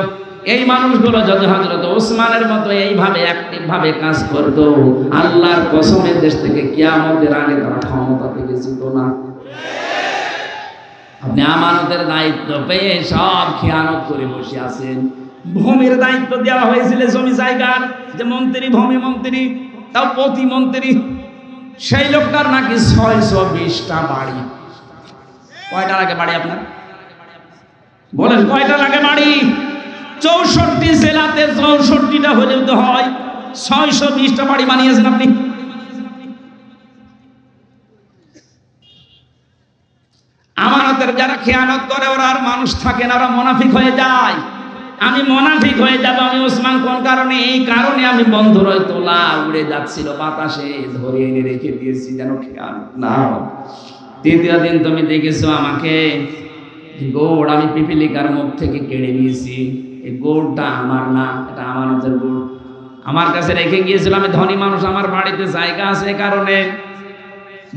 A: এই মানুষগুলো যদি হযরত ওসমানের মতো এইভাবে অ্যাক্টিভ ভাবে কাজ করত, আল্লাহর কসমে দেশ থেকে কিয়ামতের আগে তারা ক্ষমতা থেকে যেত না। আপনি আমানতের দায়িত্ব পেয়ে সব খেয়ানত করে বসে আছেন। ভূমির দায়িত্ব দেওয়া হয়েছিল জমি জায়গার, যে মন্ত্রী ভূমি মন্ত্রী, তাও প্রতিমন্ত্রী, সেই লোকটার নাকি 620টা বাড়ি। কয়টা লাগে বাড়ি আপনার? বলেন কয়টা লাগে বাড়ি? 64 জেলাতে 64টা হলেও তো হয়, 620টা বাড়ি বানিয়েছেন আপনি। আমানতের যারা খেয়ানত করে ওরা আর মানুষ থাকে না, ওরা মুনাফিক হয়ে যায়। আমি মুনাফিক হয়ে যাব, আমি ওসমান কোন কারণে? এই কারণে আমি বন্ধুর ওই তোলা উড়ে যাচ্ছিল বাতাসে, ধরে এনে রেখে দিয়েছি যেন খেয়ানত না হয়। তৃতীয় দিন তুমি দেখেছো আমাকে গোড় আমি পিপিলিকার মুখ থেকে কেড়ে নিয়েছি, এই গোড়টা আমার না, এটা আমানতের গোড়, আমার কাছে রেখে গিয়েছিল। আমি ধনী মানুষ, আমার বাড়িতে জায়গা আছে, কারণে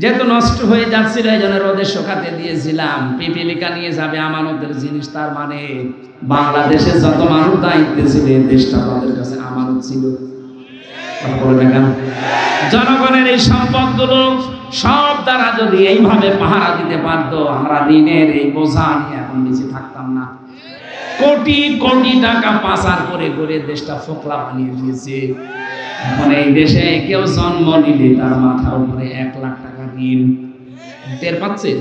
A: যেহেতু নষ্ট হয়ে যাচ্ছিল এই জন্য রোদে শুকাতে দিয়েছিলাম। পিপিলিকা নিয়ে যাবে আমানতের জিনিস, তার মানে বাংলাদেশে যত মানুষ দায়িত্বে ছিল এই দেশটা তাদের কাছে আমানত ছিল। জনগণের এই সম্পদগুলো সব দ্বারা যদি এইভাবে পাহারা দিতে পারতো, আমরা ঋণের এই বোঝা নিয়ে এখন বেঁচে থাকতাম না। কোটি কোটি টাকা পাচার করে করে দেশটা ফোকলা বানিয়ে দিয়েছে। এখন এই দেশে কেউ জন্ম নিলে তার মাথার উপরে 1 লাখ টাকা ঋণ। টের পাচ্ছেন?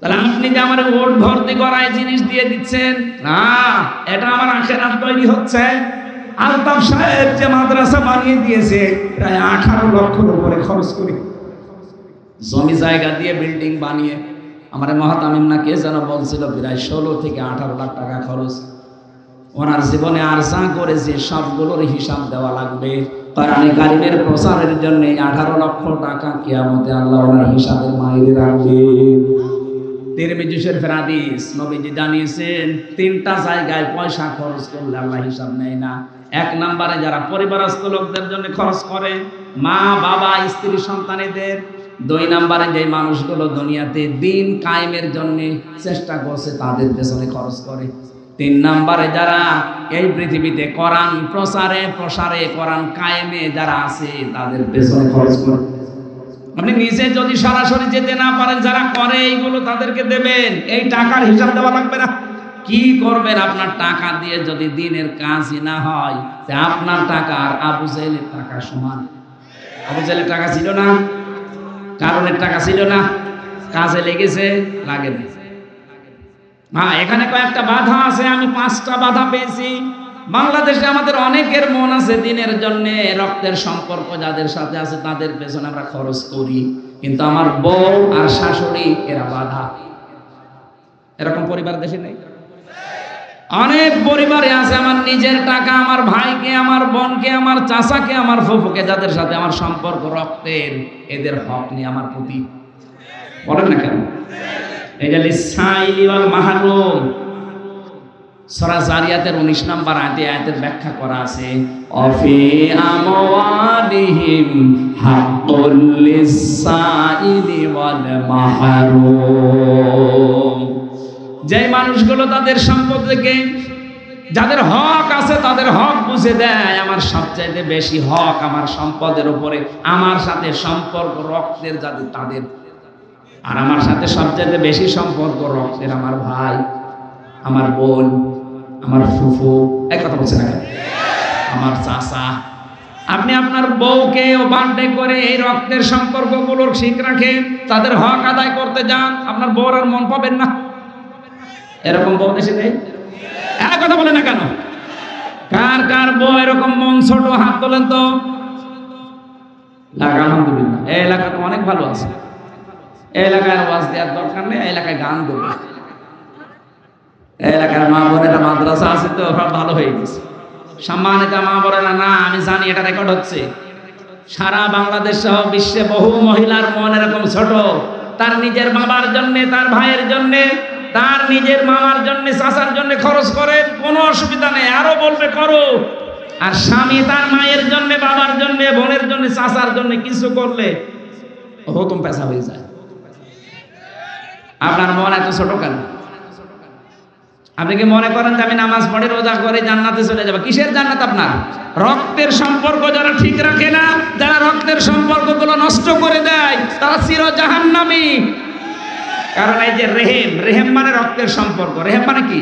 A: তাহলে আপনি যে আমার ওট ভর্তি করায় জিনিস দিয়ে দিচ্ছেন না, এটা আমার আখেরাত তৈরি হচ্ছে। আলতাফ সাহেব যে মাদ্রাসা বানিয়ে দিয়েছে প্রায় 18 লক্ষের উপরে খরচ করে, জমি জায়গা দিয়ে বিল্ডিং বানিয়ে। আমার মহাতামিম না কে যেন বলছিল প্রায় 16 থেকে 18 লাখ টাকা খরচ। ওনার জীবনে আর যা করেছে সবগুলোর হিসাব দেওয়া লাগবে। কোরআনে কারিমের প্রচারের জন্য 18 লক্ষ টাকা কিয়ামতে আল্লাহ ওনার হিসাবের মাইরে রাখবে। তিরমিজি শরীফের হাদিস, নবীজি জানিয়েছেন 3টা জায়গায় পয়সা খরচ করলে আল্লাহ হিসাব নেয় না। 1 নম্বরে যারা পরিবারস্থ লোকদের জন্য খরচ করে, মা বাবা স্ত্রী সন্তানেদের। 2 নম্বরে যে মানুষগুলো দুনিয়াতে দিন কায়েমের জন্য চেষ্টা করছে তাদের পেছনে খরচ করে। 3 নম্বরে যারা এই পৃথিবীতে কোরআন প্রসারে কোরআন কায়েমে যারা আছে তাদের পেছনে খরচ করে। আপনি নিজে যদি সরাসরি যেতে না পারেন, যারা করে এইগুলো তাদেরকে দেবেন। এই টাকার হিসাব দেওয়া লাগবে না। কি করবেন আপনার টাকা দিয়ে যদি দিনের কাজই না হয়? আপনার টাকা আর আবু জাহেলের টাকা সমান। আবু জাহেলের টাকা ছিল না, কারণের টাকা ছিল না, কাজে লেগেছে, লাগেনি। হ্যাঁ, এখানে কয়েকটা বাধা আছে, আমি 5টা বাধা পেয়েছি। বাংলাদেশে আমাদের অনেকের মন আছে দিনের জন্য, রক্তের সম্পর্ক যাদের সাথে আছে তাদের পেছনে আমরা খরচ করি, কিন্তু আমার বউ আর শাশুড়ি এরা বাধা। এরকম পরিবার দেশে নেই? অনেক পরিবারে আছে আমার নিজের টাকা, আমার ভাইকে, আমার বোনকে, আমার চাচাকে, আমার ফুফুকে, যাদের সাথে আমার সম্পর্ক রক্তের, এদের হক নিয়ে আমার প্রতি বলেন না কেন? এটা লিসাইলি ওয়াল মাহরুম, সূরা জারিয়াতের 19 নম্বর আয়াতের ব্যাখ্যা করা আছে, অফি আমওয়ালিহিম হাক্কুল লিসাইলি ওয়াল মাহরুম। যে মানুষগুলো তাদের সম্পদ থেকে যাদের হক আছে তাদের হক বুঝে দেয়, আমার সবচাইতে বেশি হক আমার সম্পদের উপরে, আমার সাথে সম্পর্ক রক্তের যাদের তাদের, আর আমার সাথে সবচাইতে বেশি সম্পর্ক রক্তের আমার ভাই, আমার বোন, আমার ফুফু, এক কথা বলছে না, আমার চাচা। আপনি আপনার বউকে ও বার্থডে করে এই রক্তের সম্পর্কগুলোর ঠিক রাখেন, তাদের হক আদায় করতে যান, আপনার বউর আর মন পাবেন না। এরকম বউ দেশে নেই? এক কথা বলে না কেন? কার কার বউ এরকম মন ছোট, হাত তোলেন তো। আলহামদুলিল্লাহ, এই এলাকা তো অনেক ভালো আছে। এই এলাকায় ওয়াজ দেওয়ার দরকার নেই, এই এলাকায় গান দেবে। এই এলাকার মা বোনেরা মাদ্রাসা আছে তো সব ভালো হয়ে গেছে। সম্মানিত মা বোনেরা, না আমি জানি এটা রেকর্ড হচ্ছে, সারা বাংলাদেশ সহ বিশ্বে বহু মহিলার মন এরকম ছোট, তার নিজের বাবার জন্য, তার ভাইয়ের জন্য, তার নিজের মামার জন্য, চাচার জন্য খরচ করে, কোনো অসুবিধা নেই, আরো বলবে করো। আর স্বামী তার মায়ের জন্য, বাবার জন্য, বোনের জন্য, চাচার জন্য কিছু করলে হুকুম পেশা হয়ে যায়। আপনার মন এত ছোট কেন? আপনি কি মনে করেন যে আমি নামাজ পড়ে রোজা করে জান্নাতে চলে যাব? কিসের জান্নাত আপনার? রক্তের সম্পর্ক যারা ঠিক রাখে না, যারা রক্তের সম্পর্কগুলো নষ্ট করে দেয়, তারা চির জাহান্নামী। কারণ এই যে রেহেম মানে রক্তের সম্পর্ক। রেহেম মানে কি?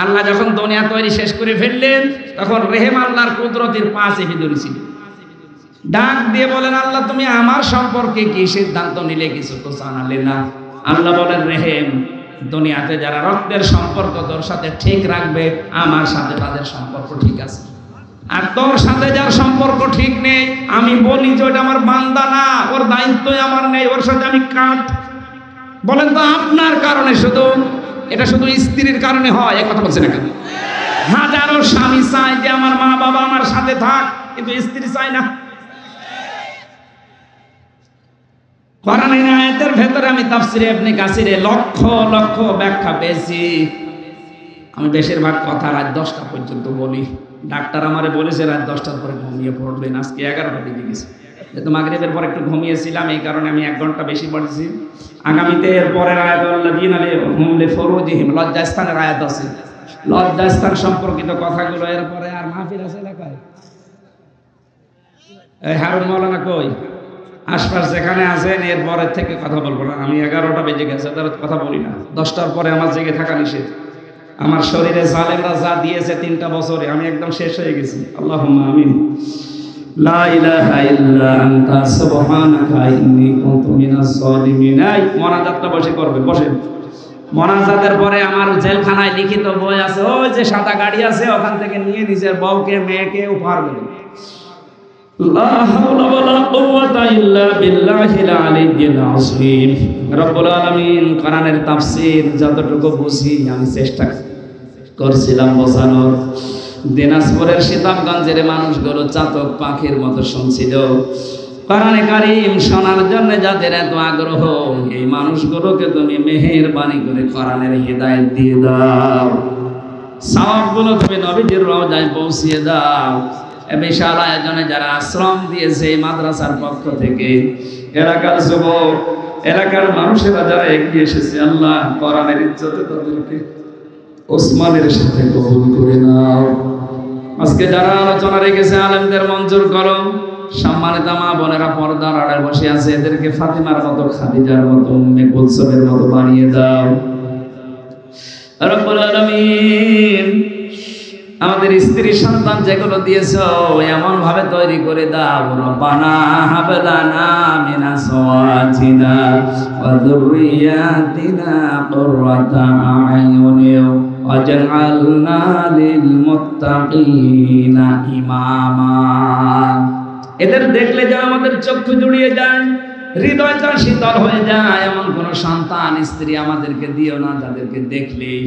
A: আল্লাহ যখন দুনিয়া তৈরি শেষ করে ফেললেন তখন রেহেম আল্লাহর কুদরতের পাশে ধরেছিল। ডাক দিয়ে বলেন, আল্লাহ তুমি আমার সম্পর্কে কি সিদ্ধান্ত নিলে? কিছু তো জানালে না। আল্লাহ বলেন, রেহেম, দুনিয়াতে যারা রক্তের সম্পর্ক তোর সাথে ঠিক রাখবে, আমার সাথে তাদের সম্পর্ক ঠিক আছে। আর তোর সাথে যার সম্পর্ক ঠিক নেই, আমি বলি যে ওটা আমার বান্দা না, ওর দায়িত্বই আমার নেই, ওর সাথে আমি কাট। বলেন তো আপনার কারণে শুধু এটা শুধু স্ত্রীর কারণে হয়? এক কথা বলছে না কেন? হাজারো স্বামী চায় যে আমার মা বাবা আমার সাথে থাক, কিন্তু স্ত্রী চায় না। কোরআনের আয়াতের ভেতরে আমি তাফসিরে ইবনে কাসিরে লক্ষ লক্ষ ব্যাখ্যা পেয়েছি। আমি বেশিরভাগ কথা রাত 10টা পর্যন্ত বলি। ডাক্তার আমারে বলেছে রাত 10টার পরে ঘুমিয়ে পড়বেন। আজকে 11টা বেজে গেছে, যেহেতু মাগরিবের পর একটু ঘুমিয়েছিলাম, এই কারণে আমি 1 ঘন্টা বেশি পড়েছি। আগামীতে এর পরের আয়াত আল্লাযীনা হুম লিফুরুজিহিম, লজ্জাস্থানের আয়াত আছে, লজ্জাস্থান সম্পর্কিত কথাগুলো। এরপরে আর মাহফিল আছে এলাকায়? এই হারুন মাওলানা কই? আশপাশ যেখানে আছেন এরপরের থেকে কথা বলবো না। আমি 11টা বেজে গেছে, তার কথা বলি না। 10টার পরে আমার জেগে থাকা নিষেধ। আমার শরীরে জালেমরা যা দিয়েছে 3টা বছরে, আমি একদম শেষ হয়ে গেছি। আল্লাহুম্মা আমিন। লা ইলাহা ইল্লা আনতা সুবহানাকা ইন্নী কুনতু মিনাজ জালিমিন। এই মোনাজাতটা বসে করবে, বসেন। মোনাজাতের পরে আমার জেলখানায় লিখিত বই আছে, ওই যে সাদা গাড়ি আছে ওখান থেকে নিয়ে নিজের বউকে মেয়েকে উপহার দেবে। লা হাওলা ওয়ালা কুওয়াতা ইল্লা বিল্লাহিল আলিয়্যিল আযীম। রব্বুল আলামিন কোরআনের তাফসীর যতটুকু বুঝি আমি চেষ্টা করছিলাম বোঝানোর। দিনাজপুরের শীতলগঞ্জের মানুষগুলো চাতক পাখির মতো শুনছিল। কোরআনে কারীম শোনার জন্য যাদের এত আগ্রহ, এই মানুষগুলোকে তুমি মেহেরবানি করে কোরআনের হিদায়াত দিয়ে দাও, সওয়াবগুলো তুমি নবীজির রওজায় পৌঁছিয়ে দাও। এ বিশাল আয়োজনে যারা আশ্রম দিয়েছে এই মাদ্রাসার পক্ষ থেকে, এলাকার যুবক, এলাকার মানুষেরা যারা এগিয়ে এসেছে, আল্লাহ কোরআনের ইজ্জতে তাদেরকে ওসমানের সাথে কবুল করে নাও। আজকে যারা আলোচনা রেখেছে আলেমদের মঞ্জুর করো। সম্মানিত মা বোনেরা পর্দার আড়ে বসে আছে, এদেরকে ফাতিমার মতো, খাদিজার মতো, উম্মে কুলসুমের মতো বানিয়ে দাও রব্বুল আলামিন। আমাদের স্ত্রী সন্তান যেগুলো দিয়েছো এমন ভাবে তৈরি করে দাও, রব্বানা হাব লানা মিন আজওয়াজিনা ওয়া যুররিয়াতিনা কুররাতা আ'য়ুন ওয়াজআলনা লিল মুত্তাকিনা ইমামা। এদের দেখলে যেন আমাদের চক্ষু জুড়িয়ে যায়, হৃদয়টা শীতল হয়ে যায়। এমন কোন সন্তান স্ত্রী আমাদেরকে দিও না যাদেরকে দেখলেই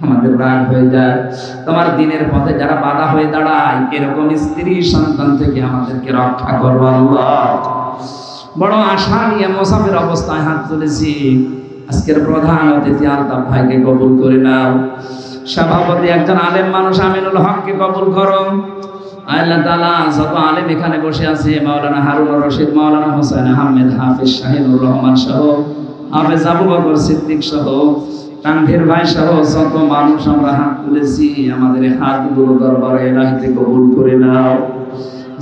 A: আমাদের রাগ হয়ে যায়। তোমার দিনের পথে যারা বাধা হয়ে দাঁড়ায়, এরকম স্ত্রী সন্তান থেকে আমাদেরকে রক্ষা করবো আল্লাহ। বড় আশা নিয়ে মুসাফির অবস্থায় হাত তুলেছি। আজকের প্রধান অতিথি আলতাফ ভাইকে কবুল করে নাও। সভাপতি একজন আলেম মানুষ আমিনুল হককে কবুল করো আল্লাহ তাআলা। যত আলেম এখানে বসে আছে, মাওলানা হারুনুর রশিদ, মাওলানা হোসেন আহমেদ, হাফেজ শাহিনুর রহমান সহ, হাফেজ আবু বকর সিদ্দিক সহ, তানভীর ভাই সহ যত মানুষ আমরা হাত তুলেছি, আমাদের হাতগুলো দরবারে ইলাহিতে কবুল করে নাও।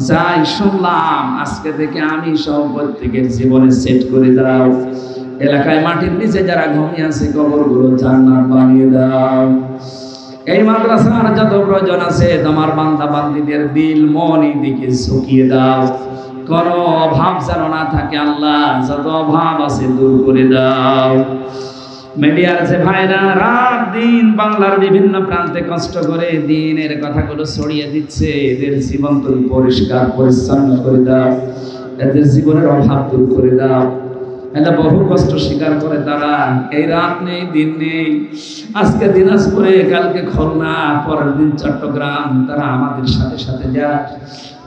A: যাই শুনলাম আজকে থেকে আমি সহ প্রত্যেকের জীবনে সেট করে দাও। এলাকায় মাটির নিচে যারা ঘুমিয়ে আছে কবরগুলো জান্নাত বানিয়ে দাও। এই মাদ্রাসার যত প্রয়োজন আছে তোমার বান্দা বান্দীদের দিল মন এই দিকে ঝুঁকিয়ে দাও। কোনো অভাব যেন না থাকে আল্লাহ, যত অভাব আছে দূর করে দাও। মিডিয়ার যে ভাইরা রাত দিন বাংলার বিভিন্ন প্রান্তে কষ্ট করে দিনের কথাগুলো ছড়িয়ে দিচ্ছে, এদের জীবন তুমি পরিষ্কার পরিচ্ছন্ন করে দাও, এদের জীবনের অভাব দূর করে দাও। এটা বহু কষ্ট স্বীকার করে তারা, এই রাত নেই দিন নেই, আজকে দিনাজপুরে, কালকে খুলনা, পরের দিন চট্টগ্রাম, তারা আমাদের সাথে সাথে যায়।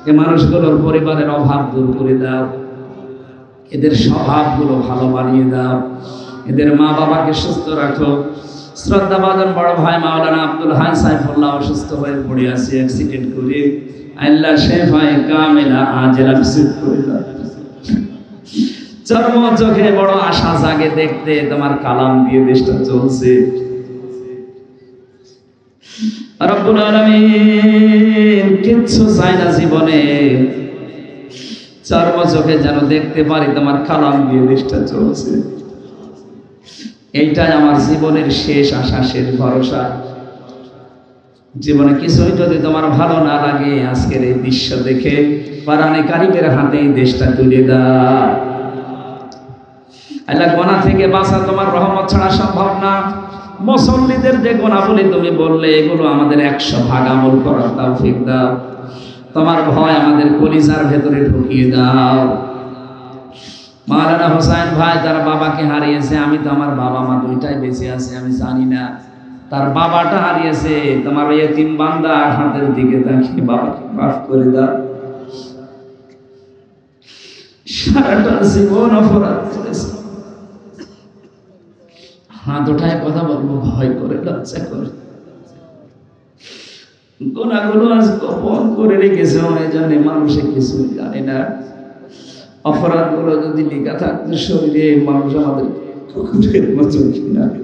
A: এই মানুষগুলোর পরিবারের অভাব দূর করে দাও, এদের স্বভাবগুলো ভালো বানিয়ে দাও, এদের মা বাবাকে সুস্থ রাখো। শ্রদ্ধাভাজন বড় ভাই মাওলানা আব্দুল হাই সাইফুল্লাহ অসুস্থ হয়ে পড়ে আছে অ্যাক্সিডেন্ট করে, আল্লাহ শেফায়ে কামিলা আজেলা নসিব করে দাও। চর্ম চোখে বড় আশা জাগে দেখতে তোমার কালাম দিয়ে দেশটা চলছে। রব্বুল আলামিন কিচ্ছু চাই না জীবনে, চর্ম চোখে যেন দেখতে পারি তোমার কালাম দিয়ে দেশটা চলছে। এইটাই আমার জীবনের শেষ আশা, শেষ ভরসা। জীবনে কিছুই যদি তোমার ভালো না লাগে, আজকের এই দৃশ্য দেখে কোরআনে কারীমের হাতে এই দেশটা তুলে দাও। আল্লাহ, গোনা থেকে বাঁচা তোমার রহমত ছাড়া সম্ভব না। মুসল্লিদের যে গুণাবলী তুমি বললে, এগুলো আমাদের 100 ভাগ আমল করার তৌফিক দাও। তোমার ভয় আমাদের কলিজার ভেতরে ঢুকিয়ে দাও। মাওলানা হোসেন ভাই তার বাবাকে হারিয়েছে, আমি তো আমার বাবা মা দুইটাই বেঁচে আছে, আমি জানি না। তার বাবাটা হারিয়েছে, তোমার ওই এতিম বান্দার হাতের দিকে তাকিয়ে বাবাকে মাফ করে দাও। সারাটা জীবন অপরাধ করেছে, হাত ওঠায় কথা বলবো ভয় করে, লজ্জা করে। গুনাহগুলো আজ গোপন করে রেখেছে, এই জন্য মানুষে কিছু জানে না। অপরাধগুলো যদি লেখা থাকতো শরীরে, মানুষ আমাদের কুকুরের মতো ঘৃণা করত।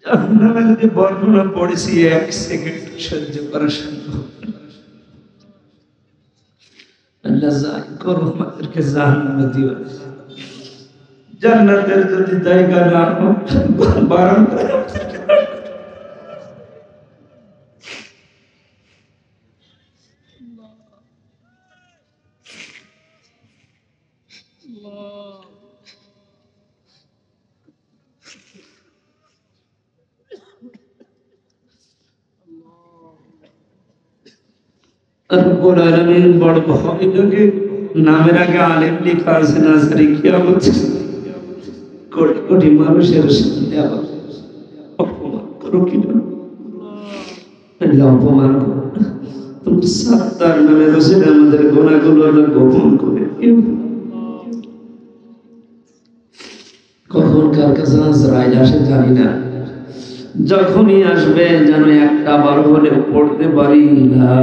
A: জাহান্নামের যে বর্ণনা পড়েছি, 1 সেকেন্ড সহ্য করা সম্ভব না। আল্লাহ যাই করো আমাদেরকে জাহান্নামে দিও না। জান্নাতের যদি জায়গা না বারান্দায় রব্বুল আলামিন বড় ভয় লাগে। নামের আগে আলেম লেখা আছে, নাজারি কিয়ামত কোটি কোটি মানুষের সামনে আবার অপমান করো কিনা, অপমান করো। তুমি সাত্তার নামে রসিদ আমাদের গোনাগুলো গোপন করে দিও। কখন কার কাছে আজরাইল আসে জানি না, যখনই আসবে যেন একটা বার হলে পড়তে পারি না।